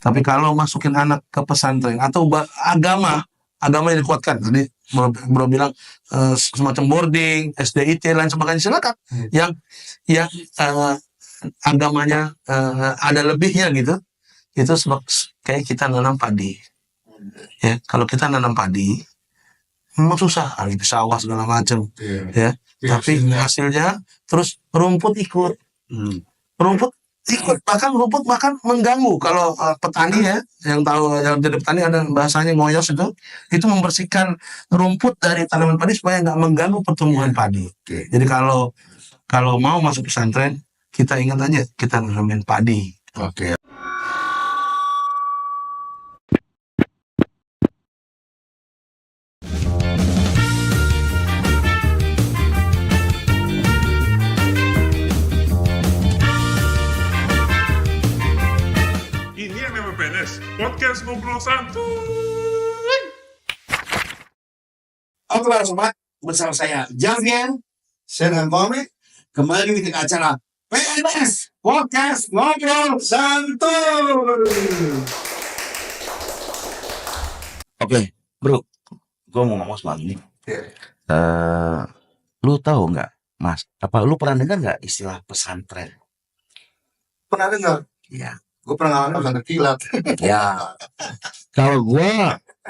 Tapi kalau masukin anak ke pesantren atau agama yang dikuatkan, tadi bro bilang semacam boarding, SDIT, lain sebagainya, silakan. Yang agamanya ada lebihnya gitu, itu sebab kayak kita nanam padi. Ya, kalau kita nanam padi, memang susah, harus sawah segala macam, ya. Tapi hasilnya terus rumput ikut, bahkan rumput mengganggu. Kalau petani ya, yang tahu, yang jadi petani ada bahasanya ngoyos, itu membersihkan rumput dari tanaman padi supaya nggak mengganggu pertumbuhan padi. Jadi kalau mau masuk pesantren, kita ingat aja kita nanamin padi. Ini yang namanya PNS, Podcast Ngobrol Santuy. Oke para sobat, bersama saya Javier Senan Komik, kembali di acara PNS Podcast Ngobrol Santuy. Oke, bro, gue mau ngomong sama lu nih. Lu tahu nggak, Mas? Apa lu pernah dengar nggak istilah pesantren? Pernah dengar? Ya, Gue pernah ngalamin pesantren kilat. ya. Kalau gue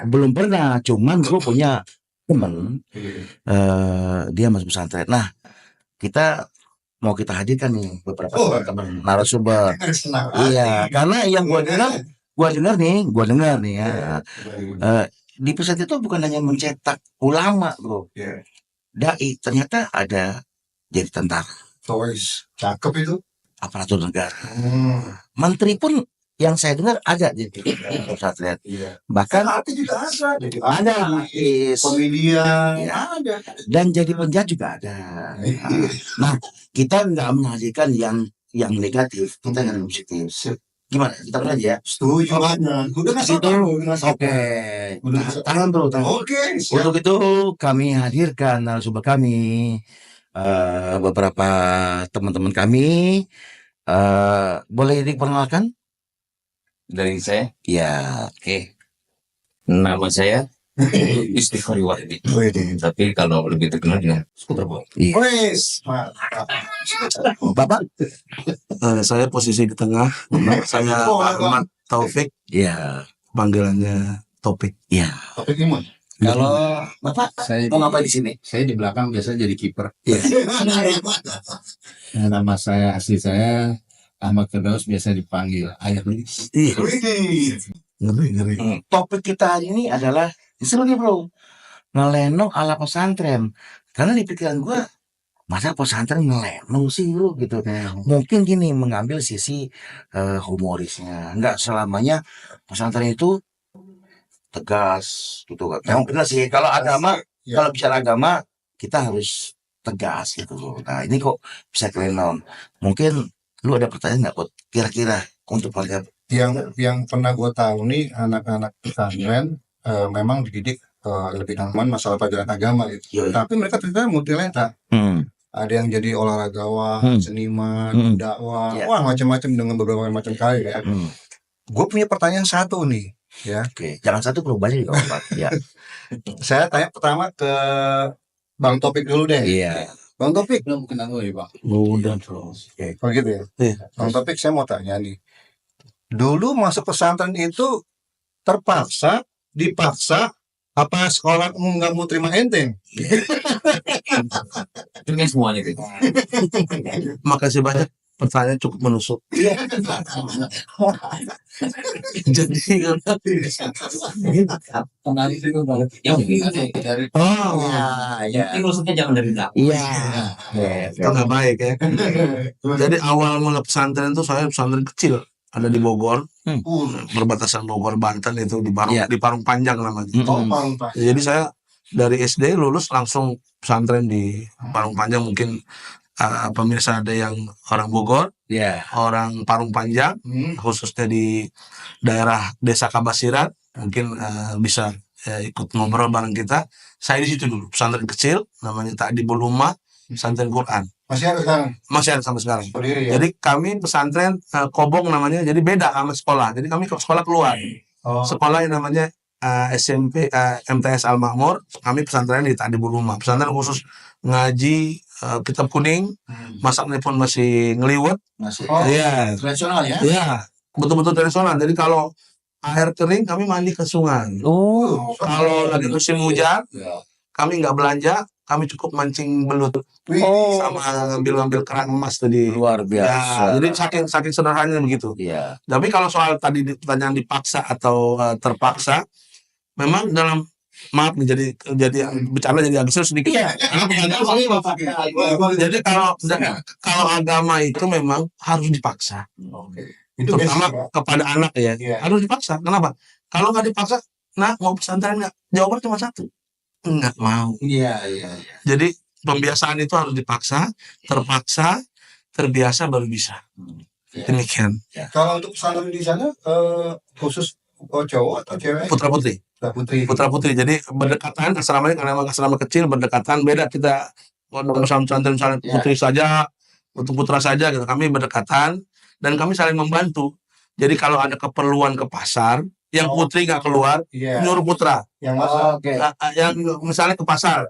belum pernah, cuman gue punya temen, dia masuk pesantren. Nah, kita mau kita hadirkan nih beberapa teman narasumber. Senang. Iya, karena yang gue dengar nih ya. Di pesantren itu bukan hanya mencetak ulama, bro. Dai, ternyata ada jadi tentara, Toys, cakep itu. aparatur negara. Menteri pun yang saya dengar ada di pesantren. Bahkan Arti juga ada. Jadi ada artis, komedian, ya, ada. dan jadi penjahat juga ada. Nah, kita nggak menghadirkan yang negatif, kita yang positif. Gimana? Kita belajar ya. Setuju banget. Udah nggak Situ, salah. oke. Tangan bro, tangan. Oke, siap. Untuk itu kami hadirkan narasumber kami, beberapa teman-teman kami. Boleh diperkenalkan? Dari saya, Ya, oke. Nama saya Istighfar Wardi. Tapi kalau lebih terkenal dengan Skuter Boy. iya. Wes, mantap. Bapak? Saya posisi di tengah. Saya Ahmad Taufik, Ya, panggilannya Topik. ya. Tapi gimana? Kalau Bapak Saya mau ngapain di sini? saya di belakang biasa jadi kiper. Iya. Nama saya asli saya Ahmad Firdaus, biasa dipanggil Ayah Luis. Iya. Ngeri. Topik kita hari ini adalah seru nih bro, ngelenong ala pesantren. Karena di pikiran gue, masa pesantren ngelenong sih bro gitu. Mungkin gini, mengambil sisi humorisnya. Nggak selamanya pesantren itu tegas gitu. Yang benar sih, kalau agama, kalau bicara agama kita harus tegas gitu loh. Nah ini kok bisa kelenong. Mungkin lu ada pertanyaan nggak buat kira-kira untuk warga? Yang pernah gue tahu nih, anak-anak pesantren memang dididik lebih nyaman masalah pelajaran agama gitu. Iya. Tapi mereka ternyata multilenta. Ada yang jadi olahragawan, seniman, dakwah, Iya. wah macam-macam dengan beberapa macam karir ya. Gue punya pertanyaan satu nih, ya. Oke, jangan satu bro, banyak juga Pak. Ya. Saya tanya pertama ke Bang Topik dulu deh. Iya. Bang Topik, Belum kenal gue Pak. Udah bro. oh gitu ya. Iya. Bang Topik, saya mau tanya nih. Dulu masuk pesantren itu terpaksa, dipaksa, apa sekolah nggak mau terima ente? Itu kan semuanya gitu. Makasih banyak, pertanyaan cukup menusuk. Jadi Kenal itu banget. Yang penting dari ini maksudnya jangan dari belakang. Iya. itu nggak baik ya. Jadi awal mula pesantren itu saya pesantren kecil, ada di Bogor, perbatasan Bogor Banten, itu di Iya. Parung Panjang namanya. Topang, Pak. Jadi saya dari SD lulus langsung pesantren di Parung Panjang. Mungkin pemirsa ada yang orang Bogor, Iya. orang Parung Panjang, khususnya di daerah Desa Kabasirat, mungkin bisa ikut ngobrol bareng kita. Saya di situ dulu, pesantren kecil namanya Ta'dibul Ummah, pesantren Quran. Masih ada sekarang. masih ada sampai sekarang. Berdiri ya. Jadi kami pesantren Kobong namanya, jadi beda sama sekolah. Jadi kami ke sekolah keluar. Oh. Sekolah yang namanya SMP MTS Al Makmur, kami pesantren di Tadibur Rumah. Pesantren khusus ngaji kitab kuning, masaknya pun masih ngeliwet. Masih Iya, tradisional ya. iya, betul-betul tradisional. Jadi kalau air kering kami mandi ke sungai. Oh, Kalau lagi musim hujan, ya. kami nggak belanja, kami cukup mancing belut Oh, sama ngambil kerang emas tadi. luar biasa. Ya, jadi saking sederhananya begitu. Iya. Tapi kalau soal tadi pertanyaan dipaksa atau terpaksa, memang dalam maaf nih jadi bercanda jadi agak serius sedikit. Iya. Jadi kalau agama itu memang harus dipaksa, Itu terutama basic, Pak. kepada anak ya, Iya. harus dipaksa. Kenapa? Kalau nggak dipaksa, nah mau pesantren nggak? Jawabannya cuma satu, nggak mau. Iya. Jadi pembiasaan itu harus dipaksa, terpaksa, terbiasa baru bisa. Demikian. Kalau untuk pesantren di sana khusus cowok atau cewek? Putra putri. Putra putri. Jadi berdekatan asramanya, karena memang asrama kecil berdekatan, beda kita kalau pesantren misalnya putri saja, untuk putra saja gitu. Kami berdekatan dan kami saling membantu. Jadi kalau ada keperluan ke pasar, yang putri nggak keluar, Iya. nyuruh putra. Yang masak. Oke. Yang misalnya ke pasar,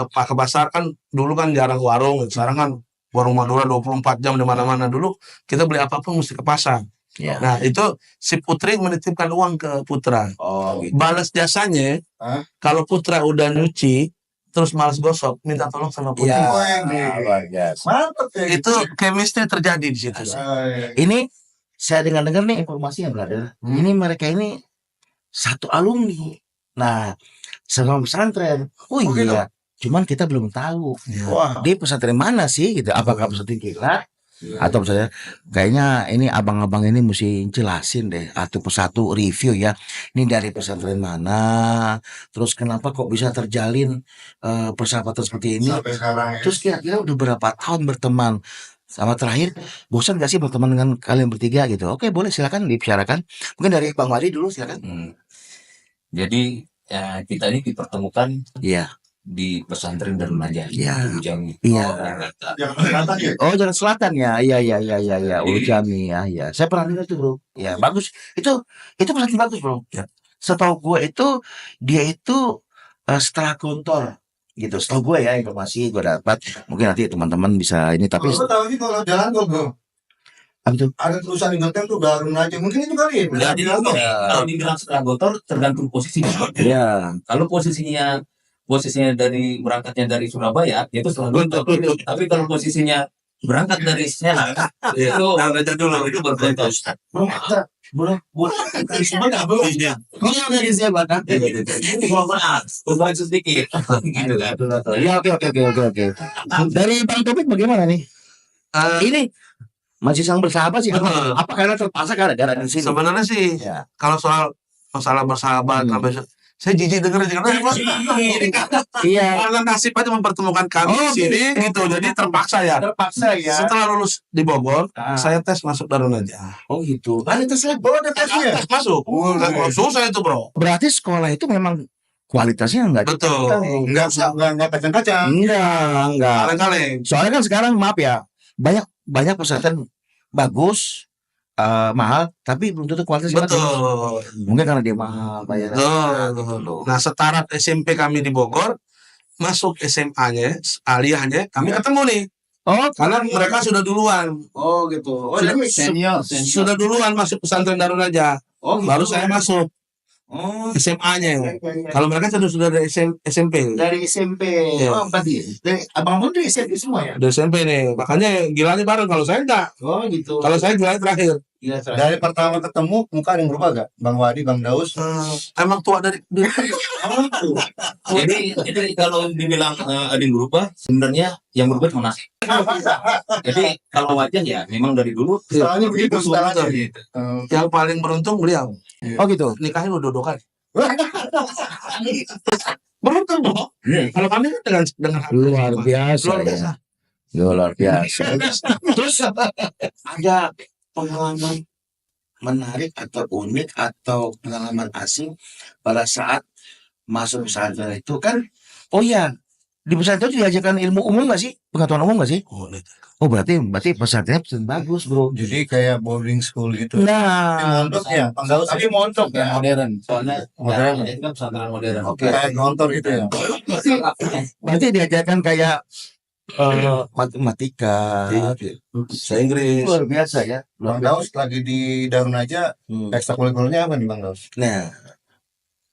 Pak ke pasar kan dulu kan jarang warung, sekarang kan warung Madura 24 jam di mana-mana. Dulu kita beli apapun mesti ke pasar. Iya. Nah itu si putri menitipkan uang ke putra. Oh, gitu. Balas jasanya, Hah? kalau putra udah nyuci, terus malas gosok, minta tolong sama putri. Iya. Wah, Luar biasa. mantap ya. Itu chemistry terjadi di situ. Ini saya dengar-dengar nih informasinya, brother. Ini mereka ini satu alumni. Nah, sama pesantren. Oh iya. Cuman kita belum tahu. Wah, di pesantren mana sih gitu? Apakah pesantren kilat? Atau misalnya kayaknya ini abang-abang ini mesti jelasin deh satu persatu review ya. Ini dari pesantren mana? Terus kenapa kok bisa terjalin persahabatan seperti ini? Sampai sekarang ya. Terus kira-kira udah berapa tahun berteman? Sama terakhir, bosan gak sih berteman dengan kalian bertiga gitu? Oke, boleh silakan dibicarakan. Mungkin dari Bang Wari dulu silakan. Jadi kita ini dipertemukan Iya. di pesantren Darul Najah. Iya. Ujang. Iya. Yang kelihatan ya. Oh, Jalan Selatan ya. Iya. Ujami ya. Saya pernah dengar tuh, Bro. Ya, bagus. Itu pesantren bagus, Bro. Ya. Setahu gue itu dia itu setelah kantor gitu. Setahu gue ya informasi gue dapat. Mungkin nanti teman-teman bisa ini tapi Kalau tahu sih kalau jalan kok bro, apa tuh? ada tulisan di hotel tuh Darul Najah. Mungkin itu kali ya. Kalau dibilang setelah gotor tergantung posisinya. Ya. Kalau posisinya dari berangkatnya dari Surabaya itu setelah gotor. Tapi kalau posisinya berangkat dari Selat itu itu bergotor. Bro. Semua enggak, Bro. Iya. Ini dari siapa kan? Ini gua maaf, sedikit. Gitu kan. Ya, oke. Dari Bang Topik bagaimana nih? Ini masih sang bersahabat sih. Apa karena terpaksa gara-gara di sini? Sebenarnya sih Ya. kalau soal masalah bersahabat sampai saya jijik dengernya karena Iya. karena nasib aja mempertemukan kami Oh, di sini gitu, jadi terpaksa ya. Terpaksa ya. Setelah lulus di Bogor, Ah. saya tes masuk Darul Najah. Oh gitu. Ada tes lab. Oh, ada tesnya. Tes masuk. Susah itu bro. Berarti sekolah itu memang kualitasnya enggak Betul. Enggak kacang-kacang. enggak. Kaleng-kaleng. Soalnya kan sekarang maaf ya, banyak pesantren bagus, mahal, tapi belum tentu kualitasnya bagus. Betul. Mungkin karena dia mahal bayarnya. Betul. Nah setaraf SMP kami di Bogor, masuk SMA-nya, aliyahnya, kami ketemu nih. Oh, Karena mereka sudah duluan. Oh gitu. Oh, Sudah- jadi senior. Sudah duluan masuk pesantren Darul Najah. Oh, Baru saya masuk Oh, SMA-nya. Kalau mereka sudah dari SMP. dari SMP. Iya. Oh, berarti dari abang pun dari SMP semua ya? Dari SMP nih. Makanya gilanya bareng. Kalau saya enggak. Oh gitu. Kalau saya gilanya terakhir. Iya, dari pertama ketemu muka ada yang berubah gak? Bang Wadi, Bang Daus. Emang tua dari Jadi kalau dibilang ada yang berubah, sebenarnya yang berubah cuma nasi. Jadi kalau wajah ya memang dari dulu Setelahnya begitu, setelahnya. gitu. yang paling beruntung beliau. oh gitu. Nikahin udah 2 kali. Beruntung dong. Kalau kami kan dengan Luar biasa. Luar biasa. Luar biasa. Terus ada pengalaman menarik atau unik atau pengalaman asing pada saat masuk pesantren itu kan? Oh ya, di pesantren itu diajarkan ilmu umum nggak sih? Pengetahuan umum nggak sih? Oh, gitu. Oh berarti pesantrennya pesantren bagus bro. Jadi kayak boarding school gitu. Nah, Mondok ya, tapi mondok ya. Modern. Soalnya Modern. itu kan pesantren modern. Kayak ngontor gitu ya. berarti diajarkan kayak matematika, Bahasa Inggris. luar biasa ya. Bang Daus lagi di Darun aja, ekstrakurikulernya apa nih Bang Daus? Nah,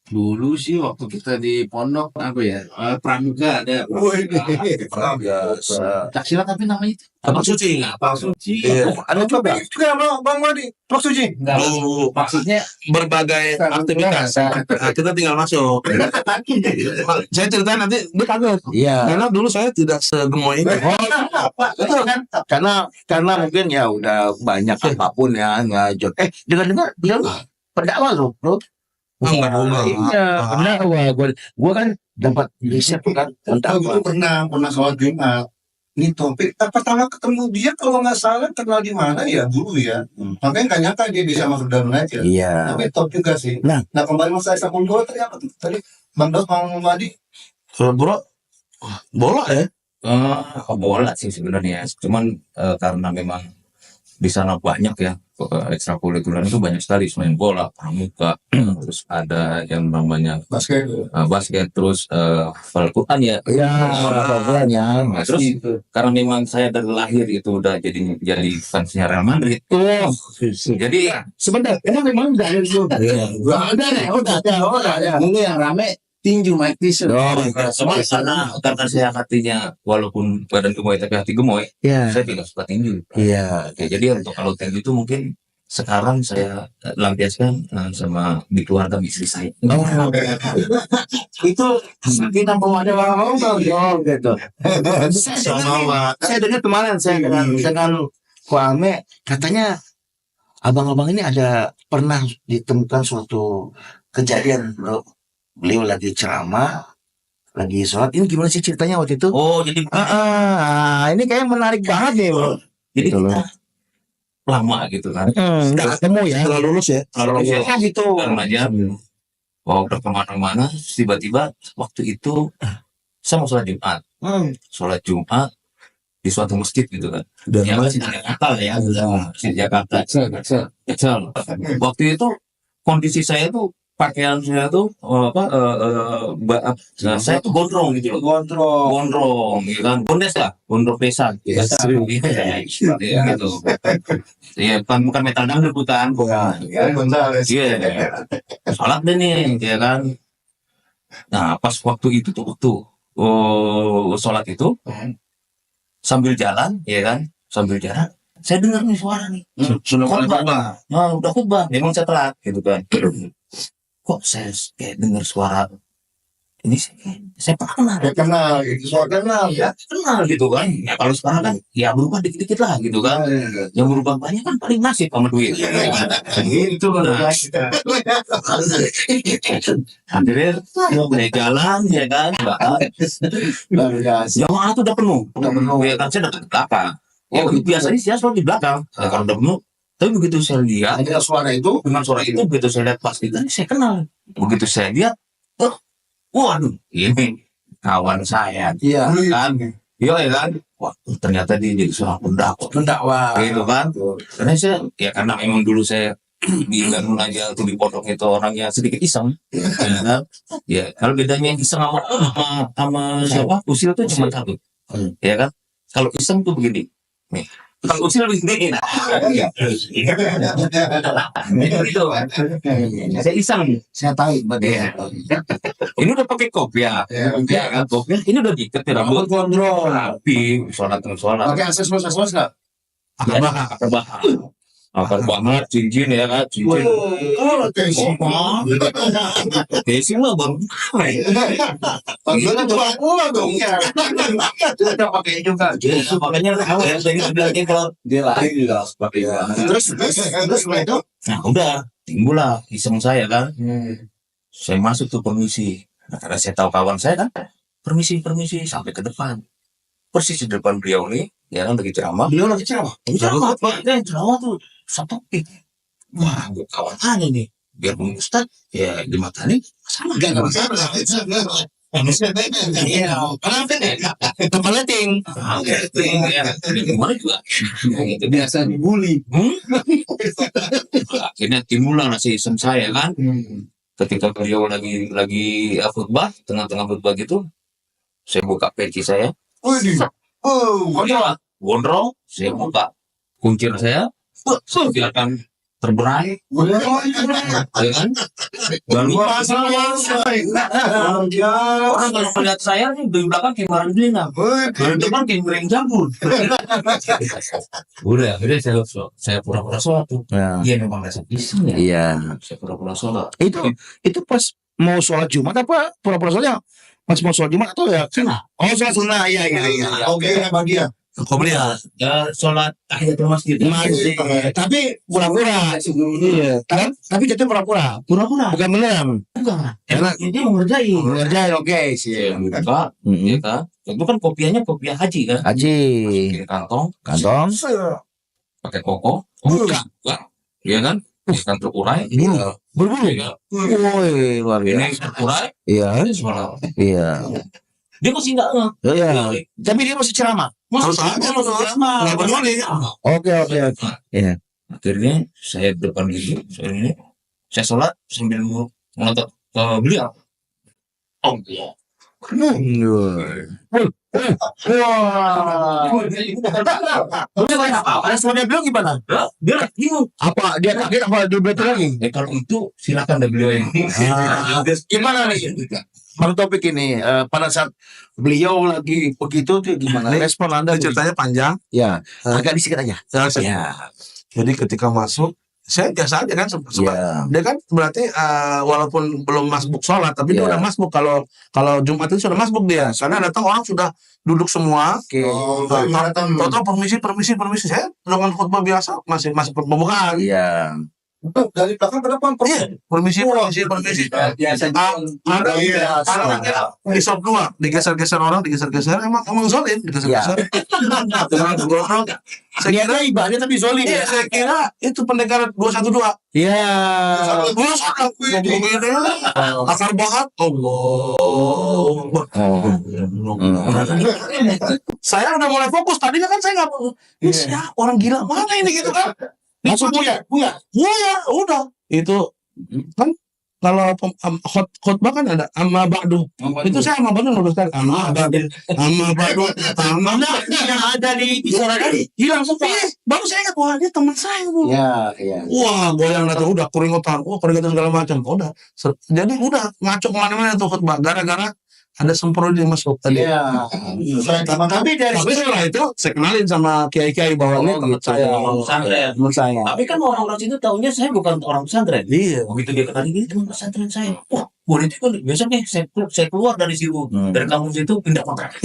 Dulu sih waktu kita di pondok apa ya, pramuka ada. Biasa. Taksilat tapi namanya itu Apa suci? apa suci? Iya. Ada juga juga Bang Wadi, Tok Suci. Enggak, Oh, maksudnya berbagai aktivitas. Nah, kita tinggal masuk. Saya ceritain nanti dia kaget. iya. Karena dulu saya tidak segemoy ini. Betul kan? Karena mungkin ya udah banyak apapun ya ngajak. Dengar dia pendakwah loh, bro. Enggak. Iya, pendakwah. Gua kan dapat riset kan Aku pendakwah. pernah sholat Jumat. Ini topik pertama ketemu dia kalau nggak salah kenal di mana ya dulu ya. Makanya nggak nyangka dia bisa masuk Darun aja. Iya. Tapi top juga sih. Nah. Kembali masa ekstrakurikuler tadi apa tuh? Tadi Bang Daus mau Wadi. Bro, bola ya? bola sih sebenarnya. Cuman karena memang di sana banyak ya ekstrakurikuler itu banyak sekali selain bola, pramuka, terus ada yang namanya Basket. basket, terus hafal Quran ya. Iya, apa ya. Nah, terus karena memang saya dari lahir itu udah jadi fansnya Real Madrid. Oh, Jadi sebentar, memang udah ada itu. Udah ada. Dulu yang rame tinju Mike Tyson. semua karena saya hatinya walaupun badan gemoy tapi hati gemoy, Iya. saya tidak suka tinju. Iya. Oke, jadi untuk kalau tinju itu mungkin sekarang saya lampiaskan sama di keluarga istri saya. Itu kita mau ada ngomong gitu. Saya dengar kemarin saya dengan Ko Ame katanya abang-abang ini ada pernah ditemukan suatu kejadian bro. Beliau lagi ceramah, lagi sholat. Ini gimana sih ceritanya waktu itu? Oh, jadi Ini kayak menarik banget nih bro. jadi Gitu loh. kita lama gitu kan. Nggak ketemu ya. Setelah lulus ya? Kalau saya Kan gitu. aja, udah kemana-mana, tiba-tiba waktu itu saya mau sholat Jumat. Sholat Jumat di suatu masjid gitu kan. Dan Ya masih di Jakarta ya, masih di Jakarta. Excel. Waktu itu kondisi saya tuh pakaian saya tuh saya tuh gondrong gitu loh. Gondrong gitu kan. Bondes lah, gondrong pesan. Yes. Iya gitu. Iya, bukan metal dangdut bukan. Ya, Gonzales. Iya. Sholat deh nih, ya kan. Nah, pas waktu itu tuh sholat itu sambil jalan, ya kan, saya dengar nih suara nih. Sudah mulai Khotbah. berubah. Nah, udah khutbah, memang saya telat, gitu kan. Kok saya kayak dengar suara ini saya pernah Ya kenal, itu soal kenal ya. kenal gitu kan. Ya kalau sekarang kan ya berubah dikit-dikit lah gitu kan. Yang berubah banyak kan paling nasib sama duit. Gitu kan. Akhirnya mulai jalan ya kan. Jamaah tuh udah penuh. Ya kan saya udah ke belakang. Ya biasanya saya selalu di belakang. Nah, kalau udah penuh. Tapi begitu saya lihat Ada suara itu, dengan suara itu, begitu saya lihat pasti kan saya kenal. Begitu saya lihat, waduh, ini kawan saya. iya. Kan? Iya ya kan? Wah, ternyata dia jadi seorang pendakwa. Gitu kan? Karena saya, ya karena memang dulu saya di Darun aja tuh di pondok itu orangnya sedikit iseng. Ya kan? Ya, kalau bedanya iseng sama siapa? Usil itu cuma satu. Ya kan? Kalau iseng tuh begini. Nih. Kalau usil begini. Nah. Gitu kan? Saya iseng. Saya tahu bagaimana. Ini udah pakai kopiah. Ya kan? Kopiah. Ini udah diikat ya rambut. Kontrol. Rapi. Sholat. Pakai aksesoris nggak? Akar banget, cincin ya kan, cincin. Oh, tensi. Desi mah baru. Panggilan cuma aku lah dong. Kita pakai juga. Itu makanya saya bilangnya kalau Dia lain juga seperti itu. Terus itu. nah udah timbul lah iseng saya kan. Saya masuk tuh permisi. Nah, karena saya tahu kawan saya kan, permisi sampai ke depan. Persis di depan beliau nih, ya kan lagi ceramah. Beliau lagi ceramah. Ceramah apa? Ceramah tuh satu pik. Wah, gue kawan aneh nih. Biar Ustaz, ya di mata nih sama. Enggak masalah. Iya, kenapa nih? Tempatnya ting. Gimana juga. Itu Biasa dibully. akhirnya timbullah season saya kan. Ketika beliau lagi khutbah, tengah-tengah khutbah gitu, saya buka peci saya. Gondrong, saya buka kuncir saya, biarkan terberai, ya kan? Dan orang kalau melihat saya nih dari belakang kayak Marandina, dari depan kayak goreng jamur. Udah, akhirnya saya pura-pura sholat tuh. Ya. Iya memang dasar pisang ya. Iya. Saya pura-pura sholat. Itu pas mau sholat Jumat apa pura-pura sholatnya? Pas mau sholat Jumat atau ya? Oh, sholat sunnah. Iya. Oke, bagian. Qobliyah. Ya, sholat tahiyatul masjid. Masih. Tapi pura-pura. Iya. Tapi itu pura-pura. Pura-pura. Bukan beneran. Enggak. Emang dia mau ngerjain. Ngerjain, oke sih. Buka, ya kan? Itu kan kopiahnya kopiah haji kan? Haji. Pakai kantong, Kantong. pakai koko, buka, ya kan? Ikan terurai, Berbulu. ya. Woi, luar Ini biasa. terurai, Iya. ini sholat. Iya. Dia masih enggak Iya. Tapi dia masih ceramah. Harus ada nggak peduli. Oke. Iya. Akhirnya saya depan gitu, saya sholat sambil melotot ke beliau. Allah. Responnya beliau gimana? Dia bingung. Apa dia kaget apa dia betul lagi? Kalau itu silakan dari beliau yang. Gimana nih? Bang Topik ini pada saat beliau lagi begitu tuh gimana? Respon Anda? Ceritanya panjang. Ya, agak disingkat aja. Ya. Jadi ketika masuk, saya biasa aja kan. Ya. Dia kan berarti walaupun belum masbuk sholat, tapi dia Ya. udah masbuk. Kalau Jumat itu sudah masbuk dia. Karena datang orang sudah duduk semua. Oke. Toto permisi. Saya dengan khutbah biasa masih pembukaan. Iya. Dari belakang ke depan. Iya, permisi. Biasa Ada isop dua, digeser-geser orang, emang zolim, digeser-geser. Dia ada ibadah tapi zolim. Iya, saya kira itu pendekar 212. Iya. Terus akar bahat, Allah. Saya udah mulai fokus, tadinya kan saya nggak mau. Ini siapa orang gila mana ini gitu kan? Langsung punya. Ya, udah. Itu kan kalau khotbah kan ada amma ba'du. Itu saya amma ba'du nulis kan amma ba'du. Yang ada di bicara tadi hilang semua. Baru saya ingat, wah dia teman saya bu. Iya. Wah goyang datang udah keringetan segala macam. Udah. Jadi udah ngaco kemana-mana tuh khotbah. Gara-gara ada semprot dia masuk tadi. Iya. Tapi setelah itu saya kenalin sama kiai-kiai bahwa ini teman saya. Teman saya. Tapi kan orang-orang situ tahunya saya bukan orang pesantren. Iya. Begitu dia kata ini teman pesantren saya. Wah, boleh itu kan besok nih saya keluar dari situ, dari kampung situ pindah kontrak.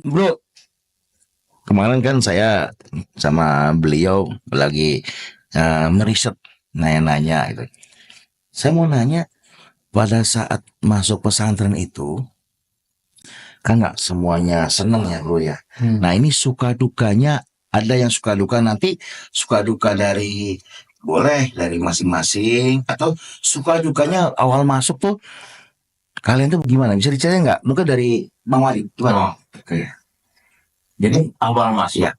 Bro, kemarin kan saya sama beliau lagi meriset nanya-nanya gitu. Saya mau nanya, pada saat masuk pesantren itu kan nggak semuanya seneng ya bro ya. Nah ini suka dukanya, ada yang suka duka, nanti suka duka dari boleh dari masing-masing, atau suka dukanya awal masuk tuh kalian tuh gimana, bisa diceritain nggak? Mungkin dari Bang Wali gimana? Oke. Jadi awal masuk,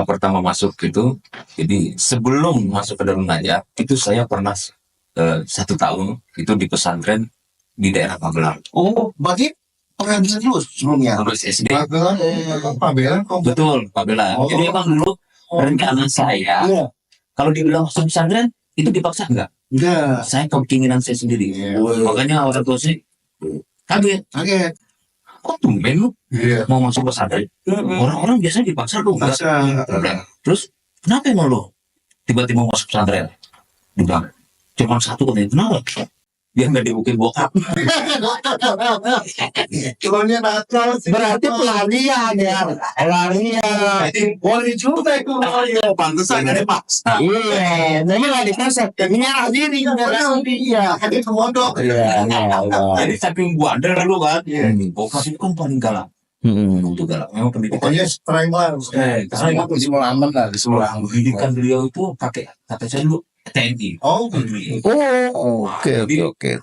pertama masuk itu, jadi sebelum masuk ke dalam Najaf itu saya pernah 1 tahun itu di pesantren di daerah Pabelan. Oh, berarti pernah bisa dulu sebelumnya? Lulus SD. Pabelan kok. Betul, Pabelan. Jadi emang dulu rencana saya, kalau dibilang masuk pesantren itu dipaksa enggak? Enggak. Saya keinginan saya sendiri. Makanya orang tua saya kaget. Kok tumben lu mau masuk pesantren? Orang-orang biasanya dipaksa tuh. Terus kenapa emang lu tiba-tiba mau masuk pesantren? Dibilang cuma satu katanya, kenapa? Biar nggak dibukin bokap. Cumannya nakal sih. Berarti pelarian ya, pelarian. Boleh juga itu. Pantesan ada paksa. Iya, memang nggak dipaksa. Menyerah diri, iya. Ini kemodok. Iya. Jadi saking bandel dulu kan. Bokap itu kan paling galak. Itu galak. Memang pendidikan. Pokoknya strength lah. Karena Di semua aman lah. Di semua pendidikan beliau itu pakai kata saya dulu TNI. Oh, Oke.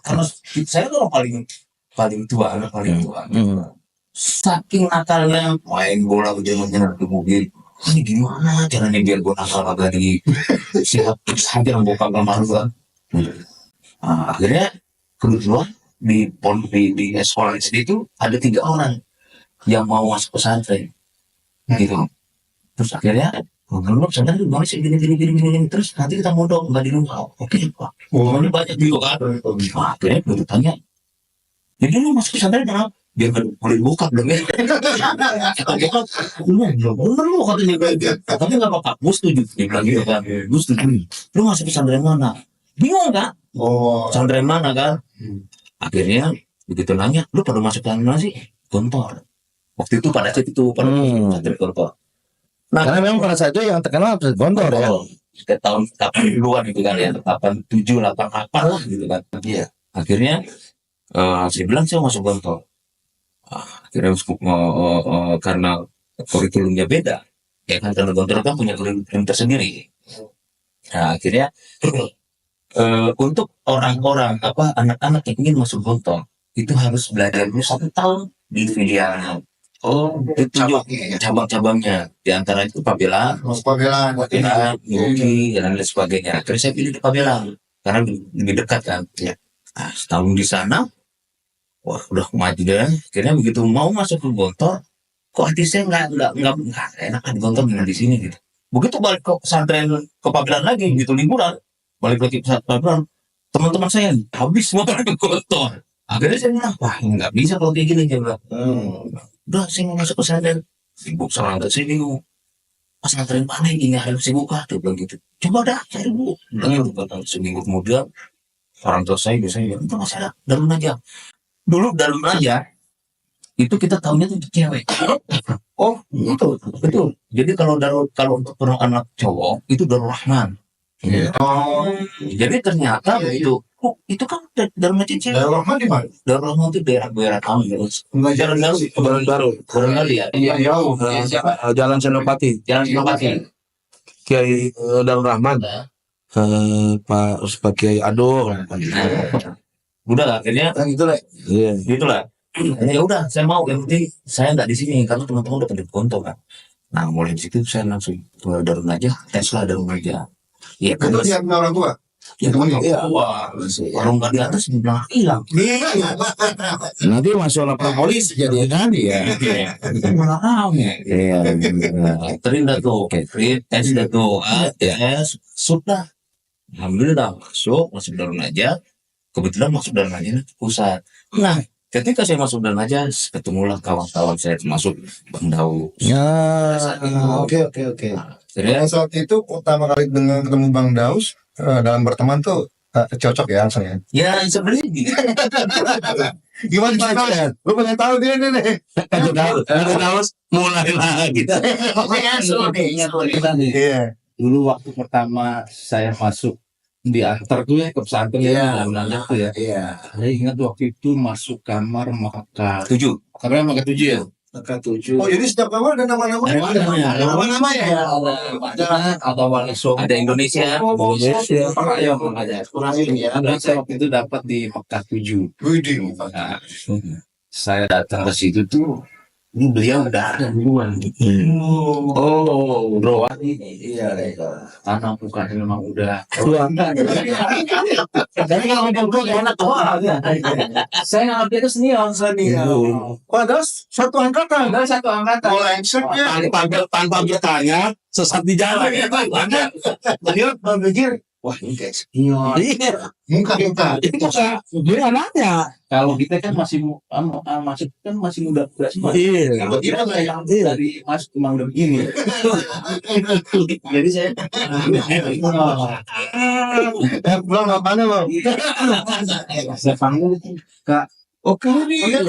Karena saya tuh orang paling paling tua, anak paling tua. Saking nakalnya main bola hujan-hujanan di mobil. Ini gimana caranya biar gue nakal kagak di siap hajar bokap almarhum kan. Akhirnya kebetulan di sekolah SD itu ada 3 orang yang mau masuk pesantren gitu. Terus akhirnya kalau pesantren itu gimana sih gini terus nanti kita mondok nggak di rumah. Oke Pak, ini banyak juga kan. Akhirnya gue tanya, jadi lu masuk pesantren kenapa? Biar nggak boleh bokap dong ya. Bener lu katanya nggak apa-apa, gue setuju. Dia bilang gitu kan, gue setuju. Lu masuk pesantren mana? Bingung kan? Pesantren mana kan? Akhirnya begitu nanya, lu pada masuk pesantren mana sih? Gontor. Waktu itu pada saat itu pada pesantren Gontor. Nah, Karena memang pada saat itu yang terkenal Gontor ya. Sekitar tahun 80-an gitu kan ya, 87, 88 lah gitu kan. Iya. Akhirnya saya bilang saya masuk Gontor. Akhirnya karena kurikulumnya beda, ya kan, karena Gontor kan punya kurikulum tersendiri. Nah, akhirnya untuk orang-orang anak-anak yang ingin masuk Gontor itu harus belajar dulu 1 tahun di filialnya. Itu cabang-cabangnya, di antara itu Pabelan, Yogi, dan lain sebagainya. Akhirnya saya pilih di Pabelan karena lebih dekat kan. Nah, setahun di sana, wah udah maju deh. Akhirnya begitu mau masuk ke Gontor, kok hati saya nggak enak di Gontor dengan di sini gitu. Begitu balik ke pesantren ke Pabelan lagi gitu liburan, balik lagi ke Pabelan, teman-teman saya habis semua pada ke Gontor. Akhirnya saya bilang, wah nggak bisa kalau kayak gini. Dia bilang, udah saya mau masuk pesantren, sibuk serang ke sini. Pesantren mana ini harus sibuk kah? Dia bilang gitu. Coba dah cari bu. Seminggu kemudian orang tua saya biasanya itu masih ada Darul Najah. Dulu Darul Najah itu kita tahunya itu cewek. Oh betul. Jadi kalau untuk anak cowok itu Darul Rahman. Jadi ternyata itu kan Darul Najah cewek. Darul Rahman di mana? Darul Rahman itu daerah kami. Jalan baru ya. Jalan Senopati, Kiai Darul Rahman, Pak Kiai Ado. Udah akhirnya gitulah. Ya udah, saya mau, yang penting saya nggak di sini karena teman-teman udah pada Gontor kan. Nah mulai di situ saya langsung ke Darul Najah, Tesla Darul Najah. Iya kan? Itu dia punya orang tua. Ya temennya. Wah, orang nggak di atas bilang hilang. Nanti masuk lapor polisi jadi kan ya. Malah rame. Terindah tuh, tes dah tuh, tes sudah. Alhamdulillah masuk Darul Najah. Kebetulan masuk Darul Najah pusat. Nah, ketika saya masuk Darul Najah, ketemulah kawan-kawan saya termasuk Bang Daud. Oke. Jadi Saat itu pertama kali dengan ketemu Bang Daus dalam berteman tuh cocok ya langsung ya. ya sebenarnya Gimana ceritanya? Lu pengen tahu dia nih. Daus mulai lagi. Iya. Dulu waktu pertama saya masuk diantar tuh ya ke pesantren ya, tuh ya. Iya. Saya ingat waktu itu masuk kamar maka 7. kamarnya maka 7 ya. Oh jadi setiap kamar ada nama-nama? Ada nama ya. Ada wali songo. Ada Indonesia. Dan saya waktu itu dapat di Mekah 7. Widih. Nah, saya datang ke situ tuh, ini beliau udah ada duluan. Bro, iya, anak bukan memang udah. Jadi kalau ngobrol enak tuh. Saya nggak ngerti itu senior. Padahal satu angkatan. Brengsek ya. Tanpa bertanya, sesat di jalan. Beliau berpikir, wah ini kayak senior. Muka. Dia anaknya. Kalau kita kan masih masuk kan masih muda semua. Iya. Kalau kita yang dari masuk emang udah begini. Jadi saya Pulang apanya lo? saya panggil itu Kak. Oke. Iya.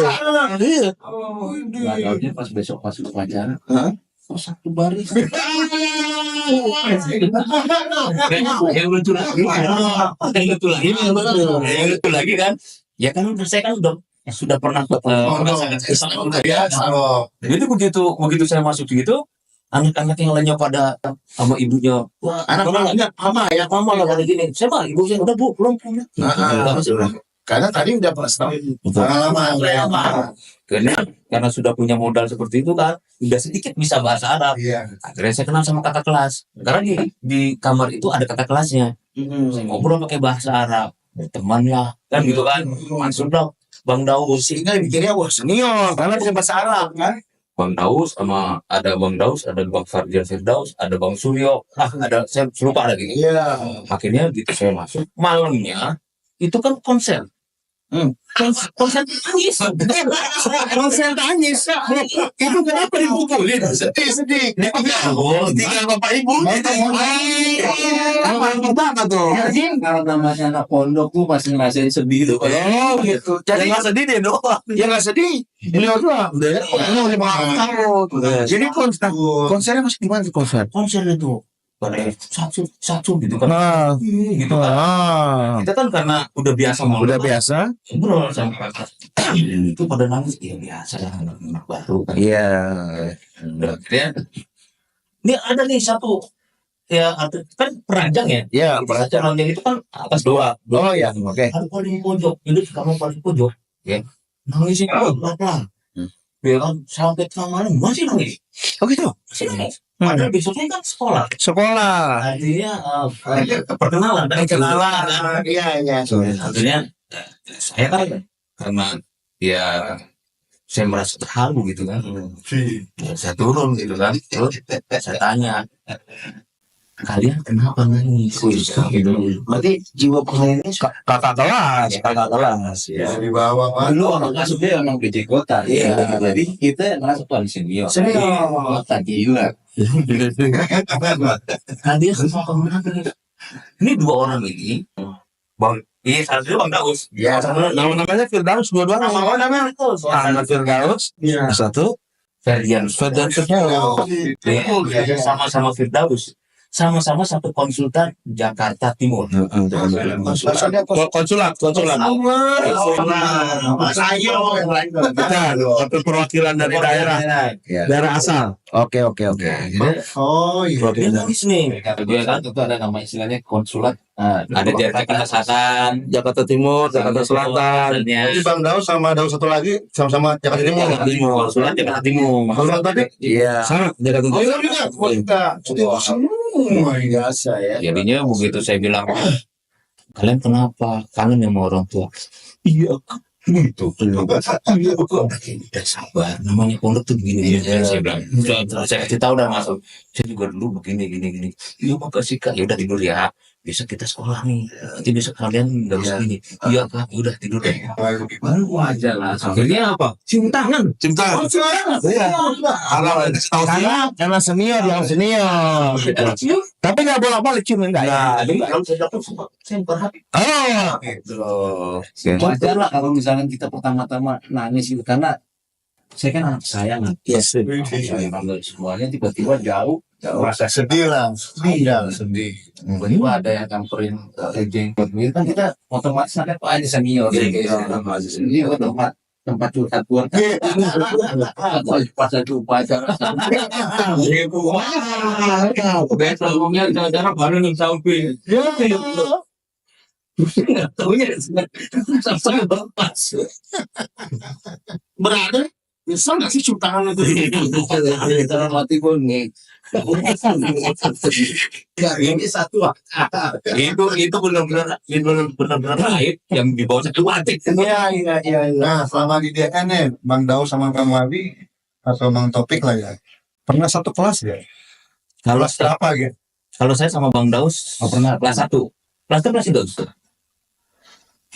Gagalnya pas besok pas upacara. Oh, satu baris. Yang lucu lagi kan. Ya kan saya kan sudah pernah merasakan kesalahan Jadi begitu saya masuk gitu, anak-anak yang lainnya pada sama ibunya, wah anak-anaknya mama lah pada gini. Saya mah ibu saya udah belum punya. Karena tadi udah pengalaman. Karena sudah punya modal seperti itu kan, udah sedikit bisa bahasa Arab. Iya. Akhirnya saya kenal sama kakak kelas. Karena di kamar itu ada kakak kelasnya. Saya ngobrol pakai bahasa Arab. Teman lah, kan gitu kan. Masuk dong, Bang Daus. Sehingga dikira wah senior karena bisa bahasa Arab kan. Bang Daus sama ada Bang Daus, ada Bang Fardian Firdaus, ada Bang Suryo, ada saya lupa ada gitu. Iya. Akhirnya gitu saya masuk. Malamnya itu kan konser. Konser tangis. Konser tangis. Itu kenapa dipukulin? Sedih. Oh, tinggal bapak ibu. Apa yang pertama tuh? Kalau namanya anak pondok tuh masih ngerasain sedih tuh. Oh gitu. Jadi Jadi nggak sedih deh doang. ya nggak sedih. Beliau doang. Beliau 5 tahun. Jadi konsernya masih di mana tuh konser? Konser itu pada satu gitu kan. Nah, Gitu kan. Kita kan karena udah biasa udah biasa. ngobrol sama kakak. Itu pada nangis, ya biasa lah anak baru kan. Iya. Udah, akhirnya ini ada nih satu ya kan peranjang ya. Iya, Peranjang itu kan atas dua. Oh ya, oke. Ada paling pojok, ini di kamar paling pojok, ya. Nangisin pelan-pelan. Ya kan sampai tengah malam masih nangis, Oh gitu. masih nangis. Padahal besoknya kan sekolah. Sekolah. Artinya perkenalan. Kenalan. Iya. Akhirnya saya kan karena ya saya merasa terharu gitu kan. Ya, saya turun gitu kan. Terus saya tanya, kalian kenapa nangis? Gitu. Berarti jiwa penyanyi Kakak kelas. Ya di bawah Dulu orang masuk dia emang DJ kota. Iya. Jadi kita merasa paling senior. Kota gila. Nah dia kenapa menangis? Ini dua orang ini, Bang, iya satu Bang Daus. Ya, Nama-namanya Firdaus dua-dua. Namanya itu. Ahmad Firdaus. Satu. Ferdian. Firdaus. Dia sama-sama Firdaus. Sama-sama satu konsultan Jakarta Timur. Konsulat. Satu perwakilan dari daerah asal. Oke. Oh iya. Dia nangis nih. Dia kan itu ada nama istilahnya konsulat. Ada Jakarta Selatan, Jakarta Timur, Jakarta Selatan. Jadi Bang Daus sama Daus satu lagi sama-sama Jakarta Timur. Konsulat Jakarta Timur. Konsulat tadi? Iya. Sama Jakarta Oh Timur. iya juga. Semua biasa ya. Jadinya begitu saya bilang, kalian kenapa? Kangen sama orang tua? Iya, gitu. Iya, udah sabar. Namanya pondok tuh begini. Saya bilang, saya kasih tahu dah masuk. Saya juga dulu begini. Iya, makasih Kak. Ya udah tidur ya. Besok kita sekolah nih. Nanti besok kalian nggak usah gini. Iya Kak, udah tidur deh. Baru aja lah. Akhirnya apa? Cium tangan. Cinta. Karena senior yang senior. Cium. Tapi nggak bolak-balik cium enggak ya? Nah, kalau saya dapat saya berhati. Oh. Wajar lah kalau misalnya kita pertama-tama nangis gitu karena saya kan anak kesayangan. Yes. Semuanya tiba-tiba jauh. Rasa sedih lah. Sedih. Tiba-tiba ada yang nyamperin jenggot gitu kan kita otomatis nanti apa aja senior. Ini tempat curhat buat pas ada upacara. Besoknya cara baru nih samping. Tahunya sama berpas. Berada bisa nggak sih cium tangan itu? Cara mati pun nih. Ini satu. Itu benar-benar aib yang dibawa satu mati. Iya. Nah selama di DN nih Bang Daus sama Bang Wabi atau Bang Topik lah ya. Pernah satu kelas ya? Kalau Kelas berapa gitu? kalau saya sama Bang Daus pernah kelas 1. Kelas 1 kelas Daus.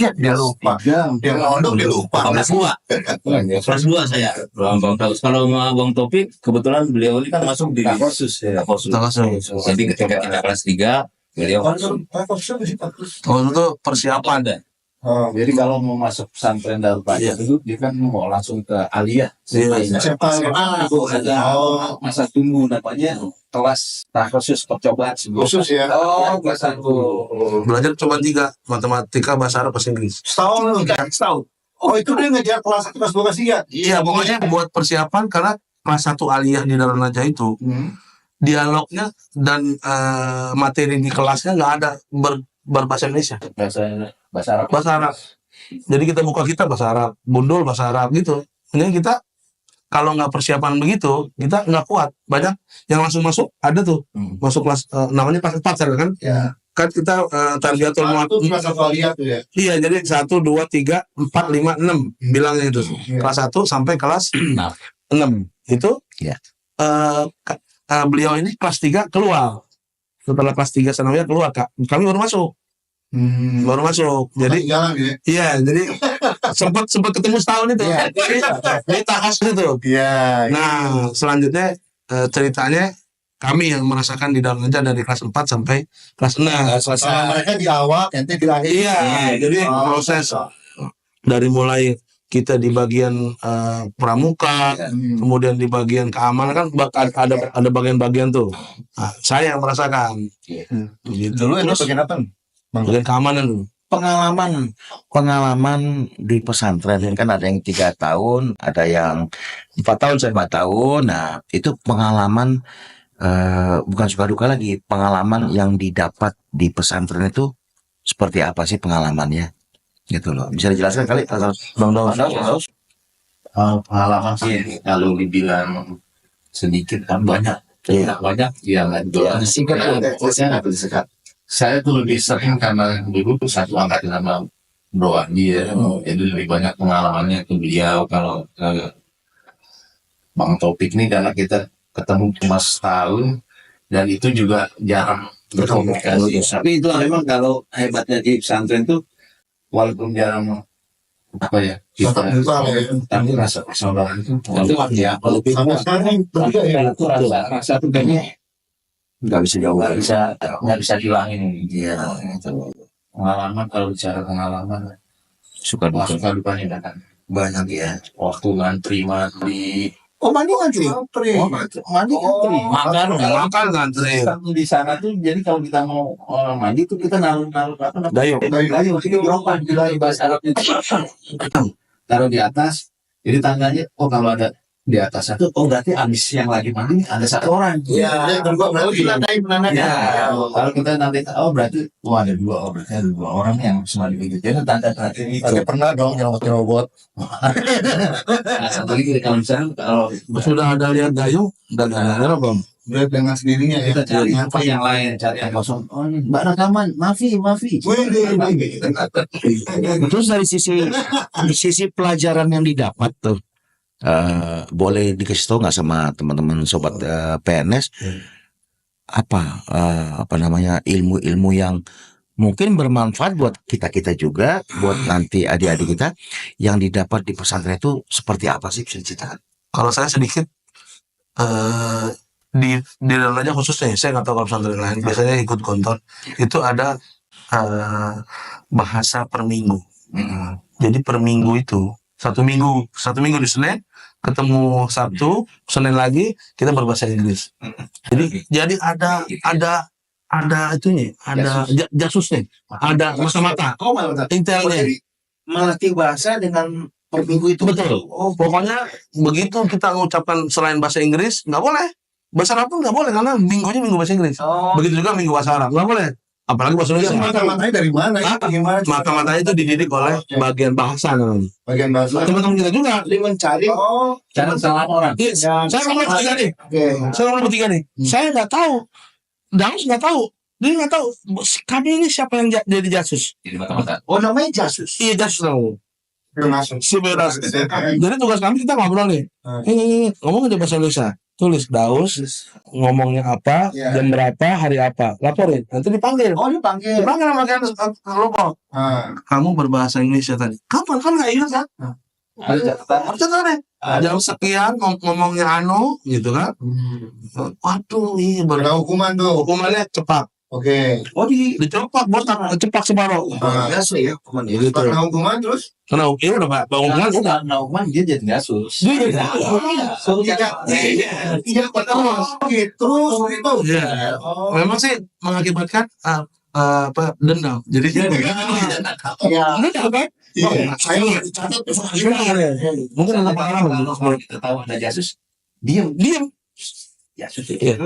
Dia lupa. Dia ngondok dia lupa. Kelas 2. Kelas 2 saya. Bang Daus. Kalau sama Bang Topik kebetulan beliau ini kan masuk di Khusus ya. Khusus. Jadi ketika kita kelas 3 beliau Oh itu persiapan deh. Oh, Jadi kalau mau masuk pesantren Darul Pajak itu dia kan mau langsung ke aliyah. Iya. SMA. Itu ada Oh, masa tunggu namanya kelas khusus percobaan sebelum. khusus ya. Oh, kelas 1. Belajar cuma 3, matematika, bahasa Arab, bahasa Inggris. Setahun kan? Setahun. Oh itu dia ngejar kelas 1 kelas 2 kelas 3. Iya, pokoknya buat persiapan karena kelas 1 aliyah di Darul Najah itu dialognya dan materi di kelasnya nggak ada berbahasa Indonesia, Bahasa Arab. bahasa Arab. Jadi kita buka kitab bahasa Arab, bundul bahasa Arab gitu. Jadi kita kalau nggak persiapan begitu, kita nggak kuat. Banyak yang langsung masuk, ada tuh masuk kelas namanya kelas 4 kan? Ya. Kan kita tarbiyatul Itu cuma satu lihat tuh ya. Iya, jadi 1, 2, 3, 4, 5, 6 bilangnya itu. Kelas 1 sampai kelas 6. Itu Iya. Beliau ini kelas 3 keluar. Setelah kelas 3 sanawiyah keluar, Kak. Kami baru masuk. Baru masuk. Jadi Jalan ya. iya, jadi sempat ketemu setahun itu. Di tahas itu. Iya. Nah, selanjutnya ceritanya kami yang merasakan di dalam aja dari kelas 4 sampai kelas 6. Sama mereka di awal, nanti di akhir. Iya, jadi proses dari mulai kita di bagian pramuka, kemudian di bagian keamanan kan ada bagian-bagian tuh. Nah, saya yang merasakan. Gitu. Dulu itu Terus bagian apa? bagian keamanan dulu. Pengalaman di pesantren kan ada yang 3 tahun, ada yang 4 tahun, saya 4 tahun. Nah, itu pengalaman bukan suka duka lagi, pengalaman yang didapat di pesantren itu seperti apa sih pengalamannya? Gitu loh. Bisa dijelaskan kali Bang Daus? Pengalaman sih kalau dibilang sedikit kan banyak. Iya. Banyak ya nggak dibilang. Saya nggak bisa sekat. Saya tuh lebih sering karena dulu tuh satu angkatan sama Bro Andi ya. Jadi lebih banyak pengalamannya ke beliau. Kalau Bang Topik nih karena kita ketemu cuma setahun dan itu juga jarang berkomunikasi. Tapi itu memang kalau hebatnya di pesantren tuh walaupun jarang apa ya kita tapi rasa persaudaraan itu ya lebih Sampai sekarang berbeda ya. itu rasa tuh kayaknya nggak bisa dihilangin. Iya. Pengalaman kalau bicara pengalaman Suka duka. suka dukanya kan Banyak ya. waktu ngantri mandi. Mandi ngantri. Mandi ngantri. Makan ngantri. Waktu di sana tuh jadi kalau kita mau mandi tuh kita naruh apa namanya? Dayung. Dayung sini gerobak di bahasa Arabnya itu. Taruh di atas. Jadi tandanya kalau ada di atas satu, berarti abis yang lagi mandi ada satu orang. Iya, dan gua berarti menandain. Ya, kalau kita nanti berarti ada dua, berarti ada 2 orang yang harus mandi begitu. Jadi tanda itu. Oke, pernah dong nyelamatin robot. Nah, satu lagi kalau misalnya kalau Sudah ada lihat dayung dan ada apa? Lihat dengan sendirinya ya. kita cari apa yang lain, cari yang kosong. Oh ini Mbak rekaman, maafi. Terus dari sisi pelajaran yang didapat tuh, boleh dikasih tahu nggak sama teman-teman sobat PNS apa namanya ilmu-ilmu yang mungkin bermanfaat buat kita juga, buat nanti adik-adik kita yang didapat di pesantren itu seperti apa sih, bisa diceritakan? Kalau saya sedikit di dalam aja khususnya, saya nggak tahu kalau pesantren lain. Biasanya ikut kontor itu ada bahasa per minggu. Jadi per minggu itu satu minggu di Senin ketemu Sabtu, Senin lagi kita berbahasa Inggris. Jadi ada itunya, ada jasusnya, ada mata-mata, intelnya. Melatih bahasa dengan per minggu itu. Betul. Pokoknya begitu kita mengucapkan selain bahasa Inggris nggak boleh, bahasa Arab pun nggak boleh karena minggunya minggu bahasa Inggris. Begitu juga minggu bahasa Arab nggak boleh. Apalagi bahasa Yang Indonesia. mata-matanya dari mana? Gimana? Mata-matanya itu dididik oleh bagian bahasa namanya. Bagian bahasa. Teman-teman kita juga. Dia mencari. cara salah orang. Iya, saya ngomong bertiga nih. Saya ngomong bertiga nih. Saya nggak tahu. Daus nggak tahu. Dia nggak tahu. Kami ini siapa yang jadi jasus? Jadi mata-mata. Oh, namanya jasus. Iya, jasus tahu. Masuk. Si Beras. Jadi tugas kami kita ngobrol nih. Ngomong aja bahasa Indonesia. Tulis Daus, ngomongnya apa, Iya. jam berapa, hari apa. Laporin. Nanti dipanggil. Oh, dipanggil. Dipanggil sama kelompok. Kamu berbahasa Indonesia tadi. Kapan? Kan nggak ingat kan? Ada catatan. Harus catatan. Jam sekian ngomongnya gitu kan. Waduh, iya Ada hukuman tuh. hukumannya cepat. Oke. Dicepak botak, cepak separuh. Biasa ya. Gitu. Kena hukuman terus. Karena iya udah Pak, hukuman udah. Nauman dia jadi ngasus. Dia jadi Iya, betul. Gitu. Itu. Iya. Memang sih mengakibatkan dendam. Jadi dia Ya. dendam kan? Saya nggak dicatat. Mungkin ada pengalaman. Kalau kita tahu ada jasus, diam. Jasus. Iya.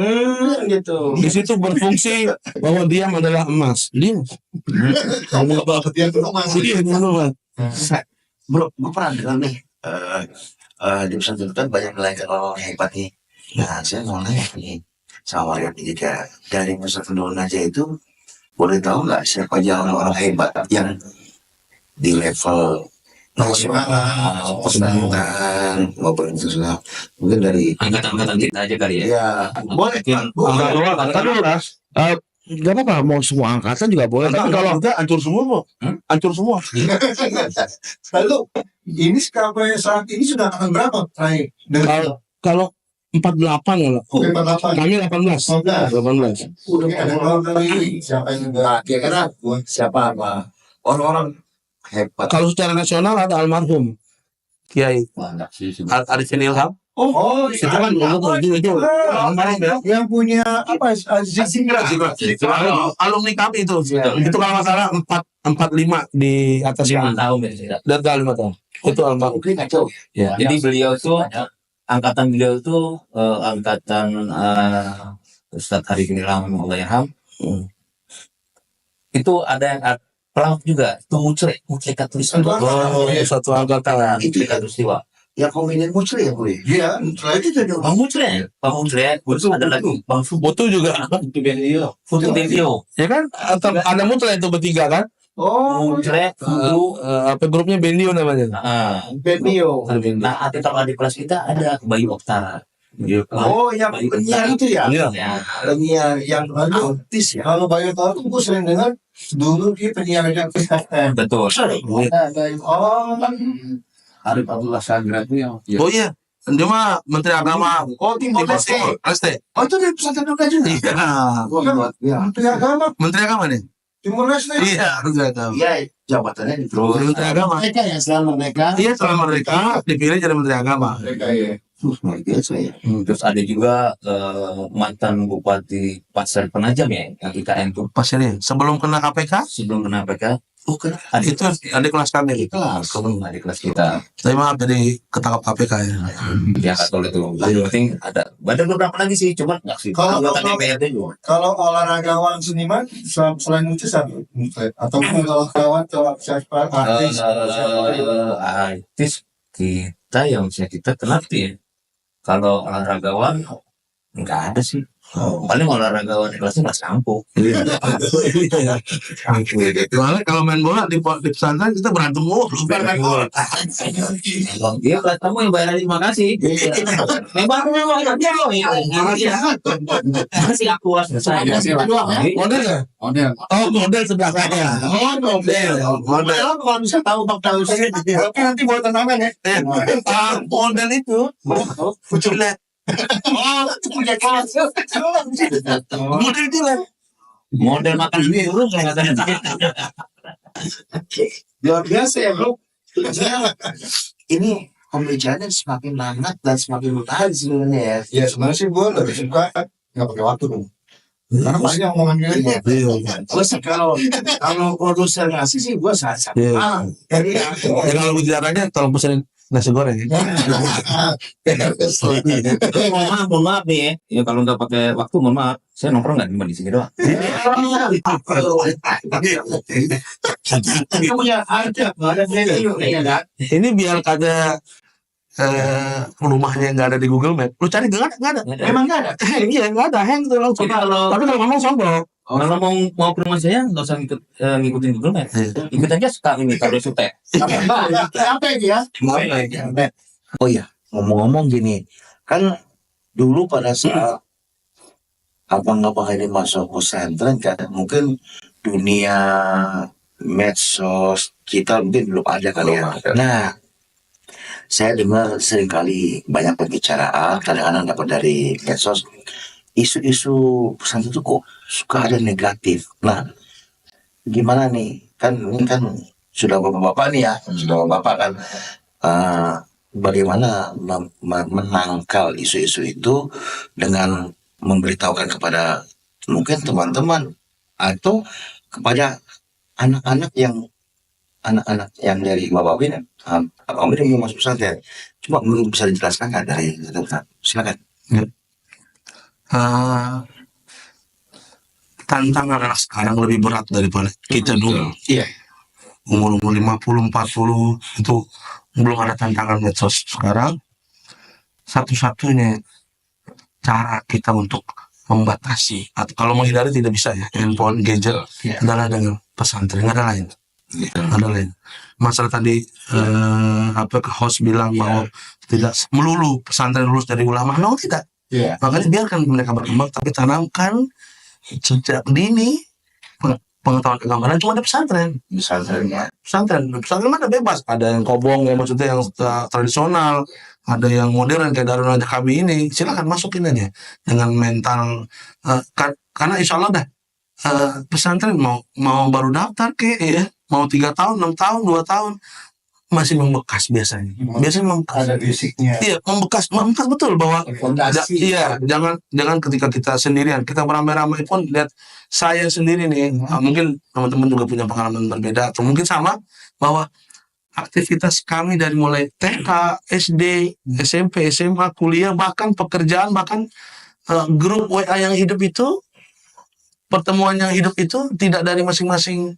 Gitu. Di situ berfungsi bahwa diam adalah emas. Diam. Kamu nggak bakal dia tuh masih. Diam dulu Mas. Bro, gue pernah dengar nih di pesantren kan banyak melahirkan orang hebat nih. Nah, saya mau nanya nih sama warga juga dari pesantren aja itu boleh tahu nggak siapa aja orang-orang hebat yang di level nasional, pesantren maupun internasional, mungkin dari Angkatan-angkatan kita aja kali ya. ya boleh Mungkin Tapi gak apa-apa mau semua angkatan juga boleh tapi kalau kita hancur semua kok. Hancur semua. Lalu ini sekarang saat ini sudah akan berapa terakhir? Kalau 48 ya. Kami 18. 18. Udah ada orang dari siapa yang nah, kira-kira siapa apa orang-orang hebat Kalau secara nasional ada almarhum Kiai Banyak sih Arifin Ilham. Oh, Itu kan itu almarhum ya. yang punya apa? Zingra. Alumni kami itu. Itu kalau nggak salah 45 di atas 5 ini. tahun ya. Dan 5 tahun. Itu almarhum. mungkin kacau Ya. Jadi beliau itu angkatan beliau itu angkatan Ustadz Arifin Ilham Allah yarham. Itu ada yang pelawak juga, itu muclek katulistiwa. Oh, satu angkatan. Muclek katulistiwa. yang komedian muncul ya gue Iya, setelah itu jadi Bang Muclek, ada lagi Bang Botu juga. Futu Bentio. Ya kan? Ada muncul itu bertiga kan? oh, Muclek, Futu. Apa grupnya Bendio namanya? Benio. Nah, atlet di kelas kita ada Bayu Oktara. Oh, yang penyiar itu ya? Iya. Penyiar yang artis ya? Kalau Bayu tahu tuh gue sering dengar dulu dia penyiar yang Betul. Oh, Arif Abdullah Sagra itu yang Oh iya. Dia mah Menteri Agama. oh Timor Leste. Leste. Oh itu dari pesantren juga juga. Iya. Menteri Agama Menteri Agama nih. Timor Leste. Iya, Menteri Agama. iya jabatannya di Menteri Agama. Mereka ya selama mereka. Iya, selama mereka dipilih jadi Menteri Agama. Mereka ya. luar biasa ya Terus ada juga mantan Bupati Pasir Penajam ya, yang IKN tuh Pas ini sebelum kena KPK, sebelum kena PK. bukan itu ada kelas kami. Kelas, di kelas kita. Tapi maaf jadi ketangkap KPK ya. Dia nggak tahu itu. Yang penting ada beberapa lagi sih, cuma nggak sih. Kalau- Anggota DPRD juga. Kalau olahragawan seniman selain itu siapa? Atau kalau kawan kalau siapa artis? Artis kita yang bisa kita kenal tuh ya. Kalau olahragawan nggak ada sih. Paling olahragawan di kelasnya nggak kampung. Soalnya kalau main bola di pesantren kita berantem mulu. Main bola. Dia kelas kamu yang bayar terima kasih. Memangnya makasih aku selesai. Model ya? model Oh, model sebelah saya. Oh, model. Model kalau bisa tahu bab tahu saya oke nanti buat tantangan ya. Model itu. Cilet. Oh, punya kelas. Model cilet. Model makan burung saya katanya. Luar biasa ya, Bro. ini pembicaraan semakin hangat dan semakin menarik sebenarnya ya Ya sebenarnya sih gue lebih suka nggak pakai waktu dong. Karena banyak omongan gini. gue sih kalau produser ngasih sih gue saat Iya. Jadi Ya kalau bicaranya tolong pesenin nasi goreng. Mohon maaf nih ya. Ya kalau nggak pakai waktu mohon maaf. Saya nongkrong nggak cuma di sini doang. kita punya ada value ya kan? Ini biar kagak rumahnya nggak ada di Google Map. Lu cari nggak ada. Emang nggak ada. Iya nggak ada. Hang tuh langsung. Tapi kalau ngomong sombong. Kalau mau ke rumah saya nggak usah ngikutin Google Map. Ikut aja sekarang ini kalau sudah. Apa itu ya? oh ya ngomong-ngomong gini kan dulu pada saat abang-abang ini masuk pesantren kan mungkin dunia medsos kita mungkin belum ada kali ya nah saya dengar seringkali banyak pembicaraan kadang-kadang dapat dari medsos isu-isu pesantren itu kok suka ada negatif nah gimana nih kan ini kan sudah bapak-bapak nih ya sudah bapak kan bagaimana menangkal isu-isu itu dengan memberitahukan kepada mungkin teman-teman atau kepada anak-anak yang dari bapak ini abang ini mau masuk pesantren cuma belum bisa dijelaskan kan dari silakan Tantangan anak sekarang lebih berat daripada kita dulu. Iya. umur 50, 40 itu belum ada tantangan medsos. Sekarang satu-satunya cara kita untuk membatasi atau kalau menghindari tidak bisa ya handphone gadget adalah dengan pesantren, nggak ada lain. Nggak ada lain. Masalah tadi ke host bilang bahwa tidak melulu pesantren lulus dari ulama, no tidak. Makanya biarkan mereka berkembang, tapi tanamkan sejak dini pengetahuan agama. Dan cuma ada pesantren mana bebas, ada yang kobong ya, maksudnya yang tradisional, ada yang modern kayak Darul Najah kami ini, silakan masukin aja dengan mental karena insya Allah dah pesantren mau baru daftar ya, mau 3 tahun, 6 tahun, 2 tahun masih membekas biasanya membekas. Ada basicnya. Iya, membekas betul bahwa Fondasi. jangan ketika kita sendirian, kita beramai-ramai pun lihat saya sendiri nih, mungkin teman-teman juga punya pengalaman berbeda atau mungkin sama, bahwa aktivitas kami dari mulai TK, SD, SMP, SMA, kuliah, bahkan pekerjaan, bahkan grup WA yang hidup itu, pertemuan yang hidup itu tidak dari masing-masing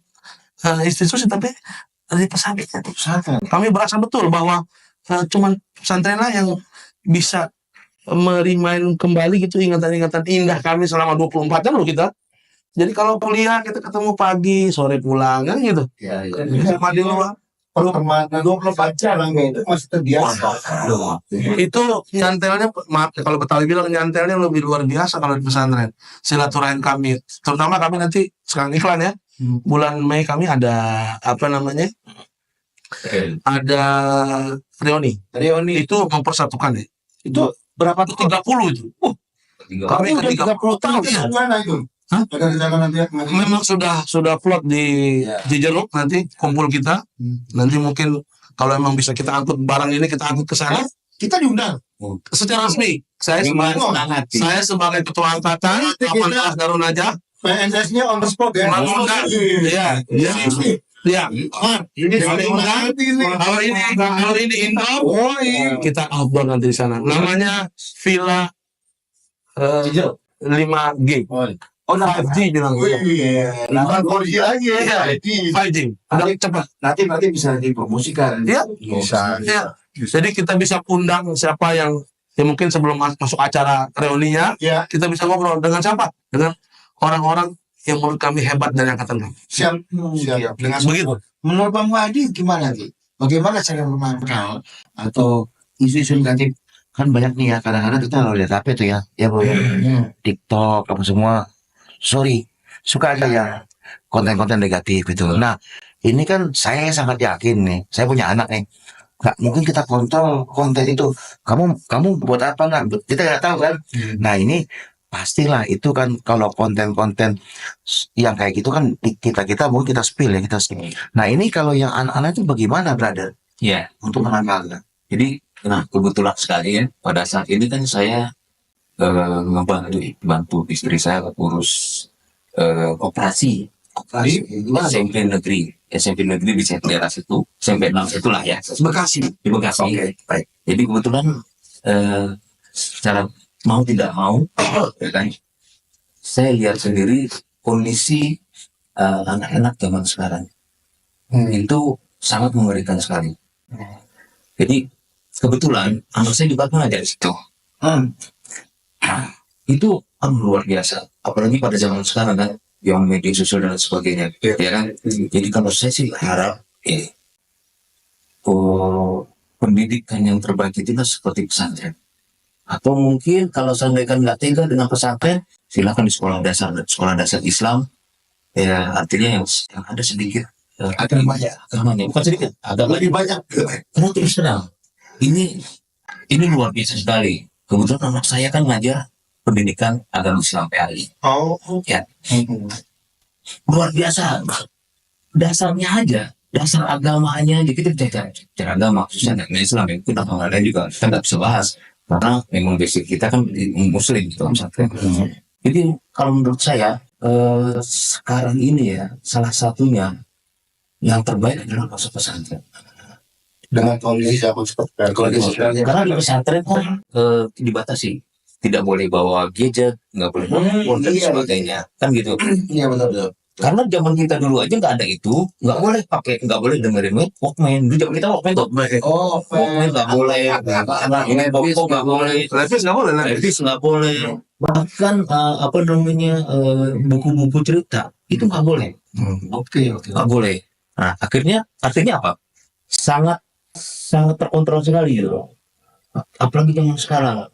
institusi, tapi dari pesantren. Kami berasa betul bahwa cuman pesantrenlah yang bisa merimain kembali gitu ingatan-ingatan indah kami selama 24 jam loh kita. Jadi kalau kuliah kita ketemu pagi, sore pulang kan gitu. Sama di luar. Pertemanan 24 jam itu masih terbiasa. Itu nyantelnya, maaf ya, kalau Betawi bilang nyantelnya lebih luar biasa kalau di pesantren. Silaturahim kami, terutama kami nanti sekarang iklan ya. Bulan Mei kami ada ada reuni itu mempersatukan ya. Itu berapa tuh? 30 itu. Kami ke 30 tahun ya. Gimana itu? Ada rencana nanti Memang sudah plot di Jeruk, nanti kumpul kita. Nanti mungkin kalau emang bisa kita angkut barang ini, kita angkut ke sana. kita diundang. Secara resmi, saya sebagai ketua angkatan 18 Darul Najah PNS-nya on the spot ya. mengundang. Ya, ini saling undang. Kalau ini indoor, kita outdoor nanti di sana. Namanya Villa 5G. Oh, 5G bilang. Iya. Nah, 4G lagi ya. 5G. Udah cepat. Nanti bisa dipromosikan. Iya. Bisa. Ya. Jadi kita bisa undang siapa yang mungkin sebelum masuk acara reuninya, Ya. kita bisa ngobrol dengan siapa? Dengan orang-orang yang menurut kami hebat dari angkatan kami. Siap. Dengan Begitu. Menurut Bang Wadi gimana nih? Bagaimana cara memantau atau isu-isu negatif? Kan banyak nih ya, kadang-kadang kita kalau lihat apa itu ya bro ya, TikTok apa semua, suka aja ya konten-konten negatif gitu. Nah ini kan saya sangat yakin nih, saya punya anak nih, nggak mungkin kita kontrol konten itu. Kamu buat apa nggak? Kita nggak tahu kan. Nah ini pastilah itu kan kalau konten-konten yang kayak gitu kan kita mungkin kita spill. Nah ini kalau yang anak-anak itu bagaimana brother Ya, untuk menangkalnya? jadi kebetulan sekali ya pada saat ini kan saya bantu istri saya urus operasi SMP negeri di daerah situ, SMP 6 itulah ya, Bekasi. di Bekasi. Oke, baik. Jadi kebetulan secara mau tidak mau, ya kan, saya lihat sendiri kondisi anak-anak zaman sekarang itu sangat mengerikan sekali. Jadi kebetulan anak saya juga mengajar di situ. Itu luar biasa, apalagi pada zaman sekarang kan, yang media sosial dan sebagainya, ya kan. Jadi kalau saya sih harap pendidikan yang terbaik itu seperti pesantren. Atau mungkin kalau seandainya nggak tega dengan pesantren, silakan di sekolah dasar Islam. Ya artinya yang ada sedikit agamanya. Bukan sedikit, agak Lebih banyak. karena terus terang ini luar biasa sekali. Kebetulan anak saya kan ngajar pendidikan agama Islam PAI. Oh, Ya, luar biasa. Dasarnya aja, dasar agamanya aja kita bicara agama khususnya agama Islam ya. Kita ada juga kita nggak bisa bahas karena memang basic kita kan Muslim gitu. Jadi kalau menurut saya sekarang ini ya salah satunya yang terbaik adalah masuk pesantren. dengan kondisi zaman seperti Karena di pesantren kan dibatasi, tidak boleh bawa gadget, nggak boleh bawa handphone dan sebagainya, kan gitu. Iya betul. Karena zaman kita dulu aja nggak ada itu, nggak boleh dengerin Walkman. Dulu zaman kita Walkman tuh. Walkman nggak boleh, anak pop nggak boleh, Levis nggak boleh, Levis. Levis nggak boleh. Bahkan buku-buku cerita itu nggak boleh. Oke. Nggak boleh. Nah, artinya apa? Sangat terkontrol sekali gitu. Apalagi zaman sekarang.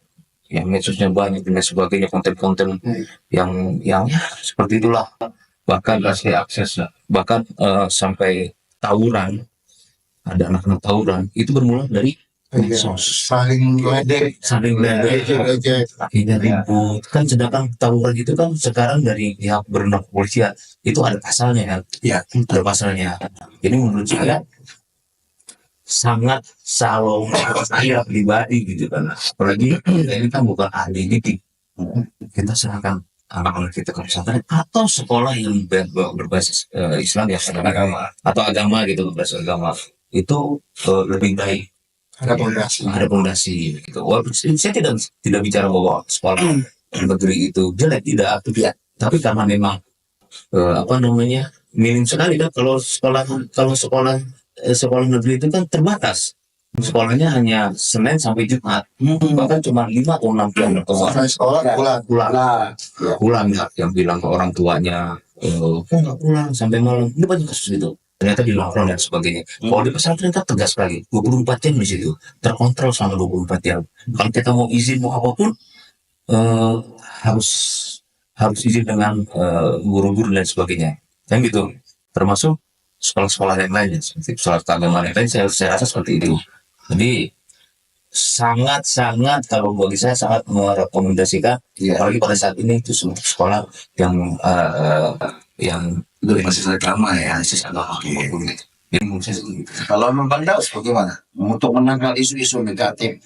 Yang medsosnya banyak dan lain sebagainya, konten-konten yang ya seperti itulah. Bahkan Kasih akses lah. sampai tawuran, ada anak-anak tawuran itu bermula dari medsos, Saling ledek. saling ledek, akhirnya ribut kan. Sedangkan tawuran itu kan sekarang dari pihak berwenang kepolisian itu ada pasalnya kan, Ya. ada pasalnya. Jadi menurut saya sangat salah saya pribadi gitu kan. Apalagi kita ini kan bukan ahli didik, kita serahkan anak-anak kita ke pesantren atau sekolah yang berbasis Islam ya, atau agama gitu, berbasis agama itu lebih baik. Ada pondasi gitu. Walaupun saya tidak bicara bahwa sekolah negeri itu jelek, tidak, tapi karena memang minim sekali kan. Kalau sekolah negeri itu kan terbatas. Sekolahnya hanya Senin sampai Jumat, bahkan cuma 5 atau 6 jam Selesai sekolah pulang ya, yang bilang ke orang tuanya kok nggak pulang sampai malam. Ini banyak kasus gitu, ternyata di lockdown dan sebagainya. Kalau di pesantren kan tegas sekali, 24 jam di situ, terkontrol selama 24 jam. Kalau kita mau izin mau apapun harus izin dengan guru-guru dan sebagainya, kan gitu. Termasuk sekolah-sekolah yang lain, seperti sekolah agama yang lain, saya rasa seperti itu. Jadi sangat kalau bagi saya sangat merekomendasikan, apalagi pada saat ini itu semua sekolah yang Masih agama ya, masih agama. Jadi menurut saya seperti itu. Kalau memang Bang Daus bagaimana? Untuk menangkal isu-isu negatif,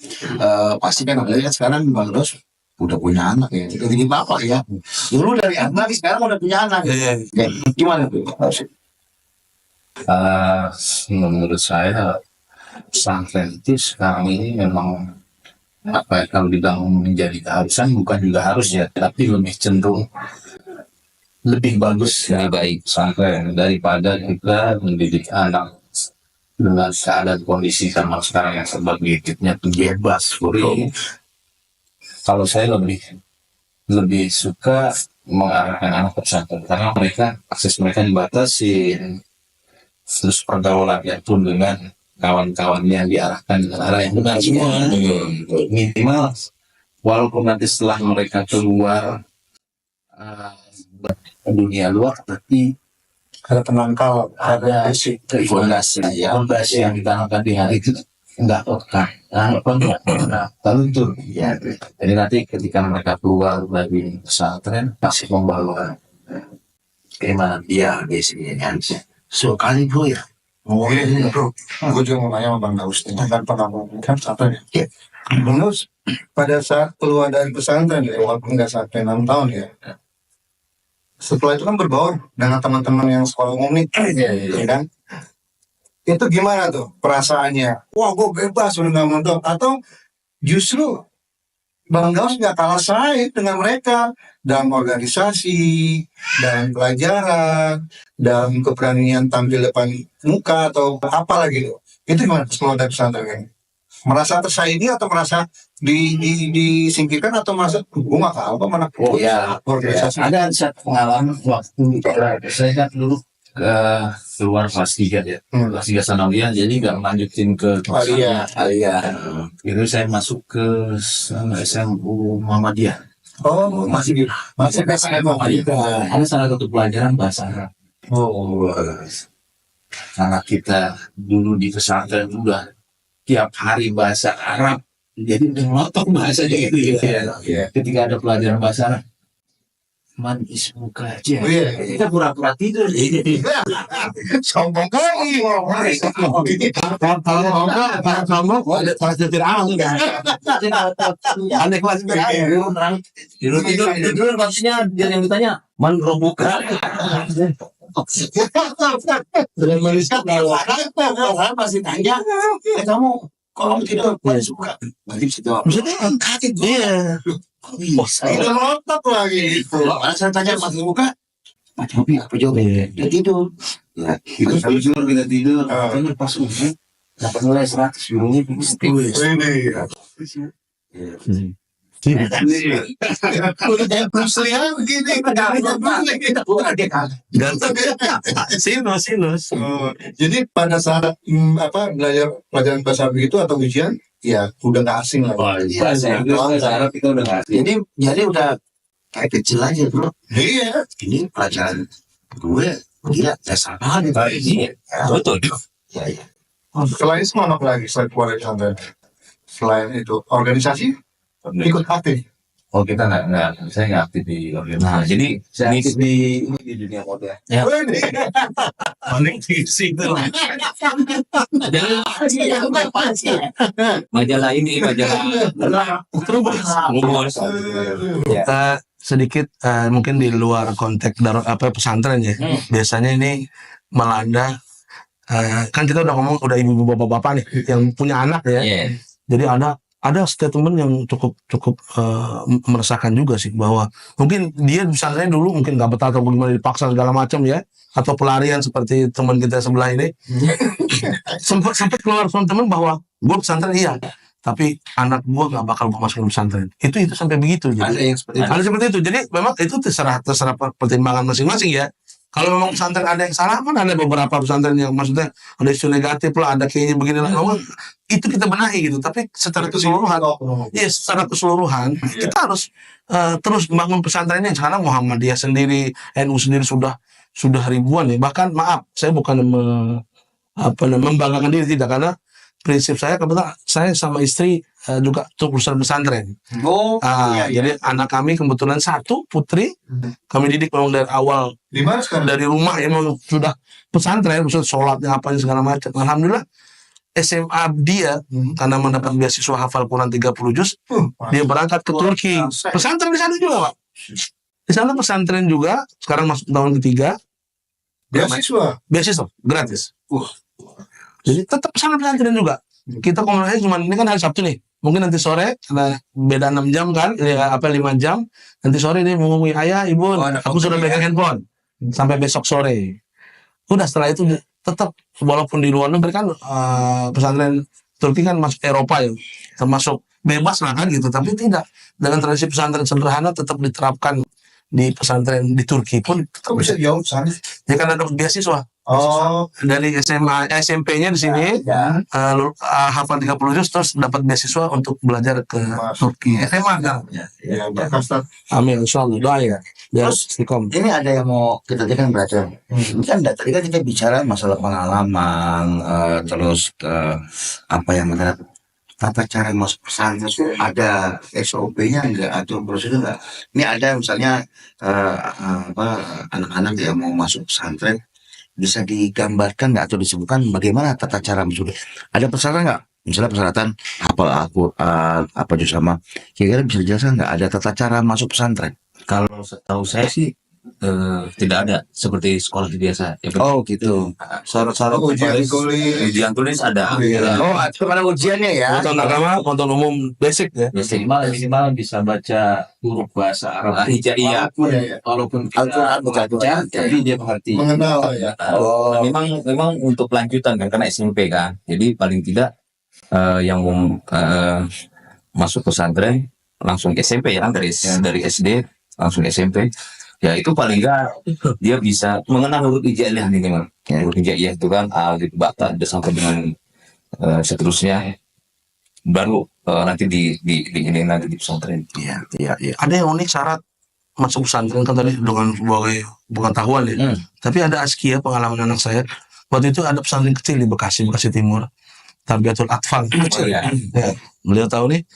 pasti kan apalagi kan sekarang Bang Daus udah punya anak ya, jadi bapak ya. Dulu dari anak, sekarang udah punya anak. Iya. Ya, gimana tuh? Menurut saya pesantren itu sekarang ini memang kalau dibangun menjadi keharusan, bukan juga harus ya, tapi lebih cenderung lebih bagus ya, Lebih baik. pesantren daripada kita mendidik anak dengan keadaan kondisi zaman sekarang yang serba gadgetnya tuh bebas free. Kalau saya lebih suka mengarahkan anak ke pesantren karena akses mereka dibatasi, terus pergaulannya pun dengan kawan-kawannya diarahkan dengan arah yang benar semua. Minimal walaupun nanti setelah mereka keluar dunia luar, tapi Ada penangkal, ada fondasi yang ditanamkan di hari itu enggak luntur ya. Jadi nanti ketika mereka keluar dari pesantren pasti membawa keimanan dia biasanya. sekali bro ya. Oh iya bro, gue juga mau nanya sama Bang Daus, kan pernah kan pesantren ya. Bang Daus, pada saat keluar dari pesantren ya, walaupun nggak sampai 6 tahun ya, setelah itu kan berbaur dengan teman-teman yang sekolah umum nih, ya kan? Itu gimana tuh perasaannya? Wah, gue bebas udah nggak menonton. Atau justru Bang Daus nggak kalah saing dengan mereka dalam organisasi, dalam pelajaran, dalam keberanian tampil depan muka atau apa lagi tuh? Itu gimana pas keluar dari pesantren? Merasa tersaingi atau merasa disingkirkan atau merasa gue nggak kalah kok mana? Oh ya, organisasi. ada satu pengalaman waktu saya kan dulu keluar kelas 3 ya, kelas 3 sanawiyah, jadi nggak lanjutin ke Alia. itu saya masuk ke SMU Muhammadiyah. Oh, masih PSM Muhammadiyah. Ada salah satu pelajaran bahasa Arab. Oh, Karena kita dulu di pesantren udah tiap hari bahasa Arab, jadi udah ngotot bahasanya gitu ya. Ketika ada pelajaran bahasa Arab, man ismuka aja. Oh, iya. Kita pura-pura tidur. sombong kali. Sombong, ada kelas Fir'aun kan? Aneh kelas Tidur maksudnya dia yang ditanya man robuka. Dengan menuliskan orang masih tanya, kamu kalau tidur paling suka berarti situ maksudnya kaget dia kok bisa itu melotot lagi itu saya tanya masih buka Pak Jopi, dia tidur. Ya, itu Habis tidur kita tidur. katanya pas uji dapat nilai 100 gurunya Sinus. Oh, jadi pada saat belajar pelajaran bahasa Arab itu atau ujian, ya udah nggak asing lah. Bahasa Inggris, bahasa Arab kita udah nggak asing. jadi udah kayak kecil aja bro. Iya. Ini pelajaran gue gila dasar banget. Iya, betul. Ya. Selain semua apa lagi selain keluarga pesantren? Selain itu organisasi ikut aktif. Oh kita saya nggak aktif di organisasi. Nah, jadi Saya ini aktif di dunia model. Ya. Wih, Paling di situ. majalah ini, majalah Trubus. Kita sedikit mungkin di luar konteks pesantren ya. Biasanya ini melanda kan kita udah ngomong udah ibu bapak-bapak nih yang punya anak ya. Iya. Jadi ada statement yang cukup meresahkan juga sih bahwa mungkin dia di pesantren dulu mungkin nggak betah atau bagaimana dipaksa segala macam ya atau pelarian seperti teman kita sebelah ini sempat keluar sama teman bahwa gue pesantren iya tapi anak gue nggak bakal gue masukin pesantren itu sampai begitu jadi Ada yang seperti itu. ada seperti itu jadi memang itu terserah pertimbangan masing-masing ya. Kalau memang pesantren ada yang salah, kan ada beberapa pesantren yang maksudnya ada isu negatif lah, ada kayaknya begini lah. Memang itu kita benahi gitu. Tapi secara keseluruhan, ya secara keseluruhan kita harus terus membangun pesantren ini. Sekarang Muhammadiyah sendiri, NU sendiri sudah ribuan ya. Bahkan maaf, saya bukan membanggakan diri tidak karena prinsip saya kebetulan saya sama istri juga lulusan pesantren. Oh, Jadi anak kami kebetulan satu putri kami didik memang dari awal di mana sekarang? dari rumah emang sudah pesantren, maksud sholatnya apa segala macam. Alhamdulillah SMA dia karena mendapat beasiswa hafal Quran 30 juz, dia berangkat ke Turki. Pesantren di sana juga, Pak. Di sana pesantren juga, sekarang masuk tahun ketiga, Beasiswa. gratis. Jadi tetap pesantren juga. Kita komunikasi cuma ini kan hari Sabtu nih. Mungkin nanti sore karena beda 6 jam kan, ya, 5 jam. Nanti sore dia mau ngomong ayah, ibu, aku sudah pegang handphone sampai besok sore. Udah setelah itu tetap walaupun di luar negeri kan pesantren Turki kan masuk Eropa ya, termasuk bebas lah kan gitu. Tapi tidak dengan tradisi pesantren sederhana tetap diterapkan di pesantren di Turki pun. Kok bisa jauh sana? Ya kan ada beasiswa. Oh, Dari SMP-nya di sini hafal 30 juz terus dapat beasiswa untuk belajar ke Turki. SMA kan. ya berkastat. Amin insyaallah doa ya. Terus, Istiqom. ini ada yang mau kita kan belajar. Ini kan tadi kan kita bicara masalah pengalaman, terus apa yang menerap tata cara masuk pesantren itu ada SOP-nya enggak atau prosedur enggak? Ini ada misalnya anak-anak yang mau masuk pesantren bisa digambarkan nggak atau disebutkan bagaimana tata cara masuk? Ada persyaratan nggak? Misalnya persyaratan hafal Al-Quran, apa juga sama. Kira-kira bisa dijelaskan nggak ada tata cara masuk pesantren? Kalau setahu saya sih tidak ada seperti sekolah biasa. Oh gitu. Syarat-syarat ujian tulis ada. Oh itu mana ujiannya ya? Pengetahuan agama, pengetahuan umum basic ya. Ya minimal bisa baca huruf bahasa Arab hijaiyah. Walaupun Al-Quran bukan baca, tapi dia mengerti. Mengenal ya. Nah, memang untuk lanjutan kan karena SMP kan. Jadi paling tidak yang masuk pesantren langsung SMP ya kan dari SD langsung SMP. Ya itu paling enggak dia bisa mengenal huruf hijaiyah minimal. Ya, huruf hijaiyah itu kan alif bata sampai dengan seterusnya. Baru nanti nanti di pesantren. Iya. Ada yang unik syarat masuk pesantren kan tadi dengan sebagai pengetahuan ya. Tapi ada askia pengalaman anak saya. Waktu itu ada pesantren kecil di Bekasi Timur. Tarbiyatul Atfal kecil. Ya. Ya. Beliau tahu nih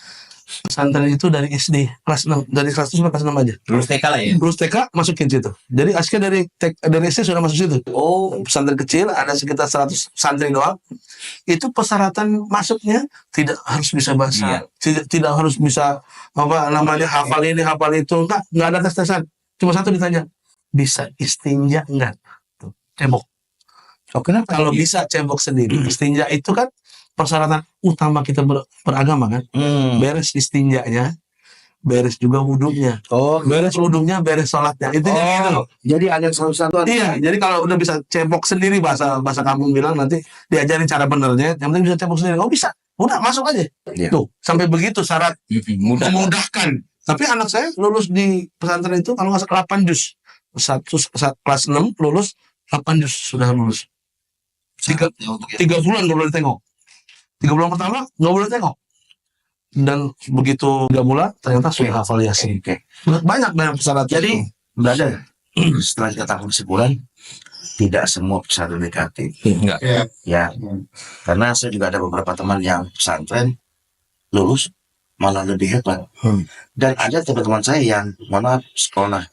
pesantren itu dari SD kelas 6 dari kelas 1 sampai kelas 6 aja. Lulus TK lah ya. Lulus TK masukin situ. Jadi askia dari SD sudah masuk situ. Oh, pesantren kecil ada sekitar 100 santri doang. Itu persyaratan masuknya tidak harus bisa bahasa, tidak harus bisa hafal ini hafal itu, enggak ada tes-tesan. Cuma satu ditanya, bisa istinja enggak? Tuh, cebok. So, kenapa? Kalau bisa cebok sendiri, istinja itu kan persyaratan utama kita beragama kan. Beres istinjanya, beres juga wudhunya. Oh, Beres wudhunya, beres sholatnya. Itu gitu loh. jadi ada satu-satu. Iya, jadi kalau udah bisa cebok sendiri, bahasa kampung bilang, nanti diajarin cara benernya, yang penting bisa cebok sendiri. Oh bisa, udah masuk aja. Iya. Tuh, sampai begitu syarat memudahkan. Tapi anak saya lulus di pesantren itu kalau nggak salah 8 juz. Kelas 6 lulus 8 juz sudah lulus. 3 bulan nggak boleh tengok. 3 bulan pertama nggak boleh tengok. Dan begitu 3 bulan ternyata sudah hafal Yasin. Banyak pesantren. Jadi brother, setelah kita tahu kesimpulan, tidak semua pesantren negatif. Enggak. Ya, karena saya juga ada beberapa teman yang pesantren lulus malah lebih hebat. Dan ada teman-teman saya yang mana sekolah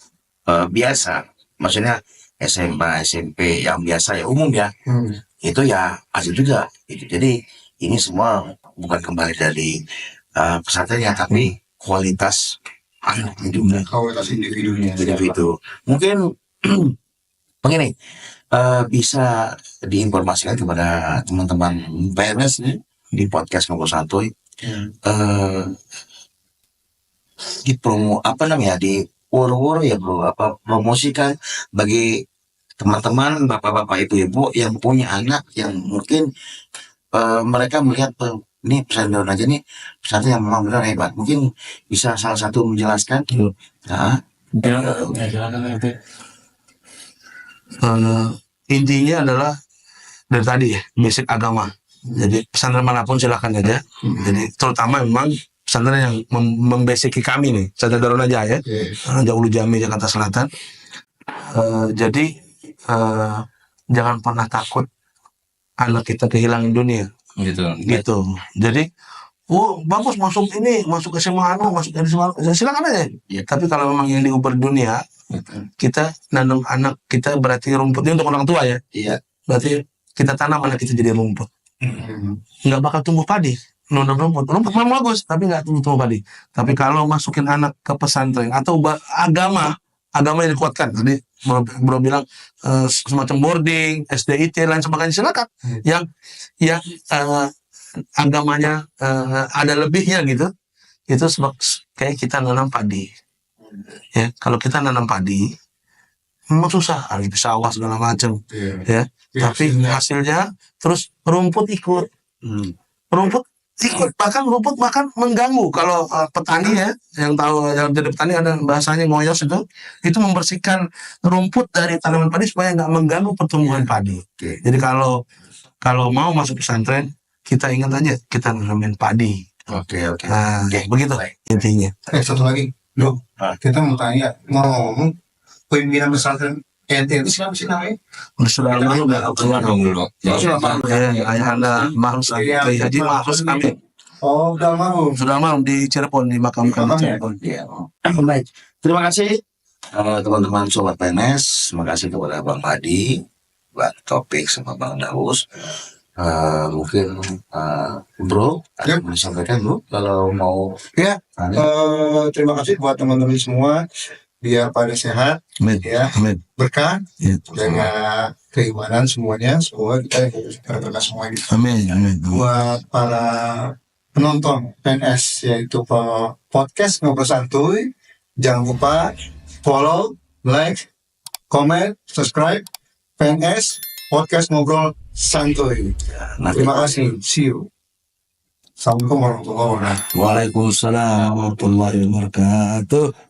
biasa, maksudnya SMA, SMP yang biasa ya umum ya, itu ya ada juga. Jadi ini semua bukan kembali dari pesantrennya, tapi kualitas anaknya juga. Kualitas individunya. Individu. Mungkin begini, bisa diinformasikan kepada teman-teman PNS nih di podcast Ngobrol Santuy, di promo apa namanya, di woro-woro ya bro, apa promosikan bagi teman-teman bapak-bapak ibu-ibu yang punya anak yang mungkin mereka melihat ini pesantren aja nih, pesantren yang memang benar hebat. Mungkin bisa salah satu menjelaskan. Nah, Intinya adalah dari tadi ya, basic agama. Jadi pesantren manapun silakan aja. Jadi terutama memang pesantren yang membasiki kami nih, pesantren Darun Najah ya, Jauh Jami, Jakarta Selatan. Jadi jangan pernah takut anak kita kehilangan dunia. Gitu. Jadi, bagus masuk SMA, masuk SMA, silakan aja. Tapi kalau memang yang diuber dunia, kita nanam anak kita berarti rumputnya untuk orang tua ya. Berarti kita tanam anak kita jadi rumput. Nggak bakal tumbuh padi. Nanam rumput memang bagus, tapi nggak tumbuh padi. Tapi kalau masukin anak ke pesantren atau agama yang dikuatkan, tadi bro bilang semacam boarding, SDIT, lain sebagainya, silakan. Yang agamanya ada lebihnya gitu, itu sebab kayak kita nanam padi. Ya, kalau kita nanam padi memang susah, harus sawah segala macam, ya. Tapi hasilnya terus rumput ikut, bahkan rumput mengganggu. Kalau petani ya, yang tahu yang jadi petani ada bahasanya ngoyos, itu membersihkan rumput dari tanaman padi supaya nggak mengganggu pertumbuhan padi. Jadi kalau mau masuk pesantren, kita ingat aja kita nanamin padi. Nah, begitu intinya. Satu lagi, Bro, kita mau tanya, ngomong pimpinan pesantren ente itu siapa sih namanya? Sudah malu nggak keluar dulu. Ayah anda Mahrus Kiai Haji Mahrus kami. Oh, udah mau. Sudah malam di Cirebon, dimakamkan di Cirebon. baik. Terima kasih teman-teman sobat PNS. Terima kasih kepada Bang Padi, Bang Topik, sama Bang Daus. Mungkin bro ada yang disampaikan bro kalau mau Terima kasih buat teman-teman semua, biar pada sehat, Amin. berkah, Ya. jaga keimanan semuanya, semua kita berkah semuanya. Amin. Buat para penonton PNS, yaitu podcast Ngobrol Santuy, jangan lupa follow, like, comment, subscribe PNS podcast Ngobrol Santuy. Terima kasih, see you. Assalamualaikum warahmatullahi wabarakatuh. Waalaikumsalam warahmatullahi wabarakatuh.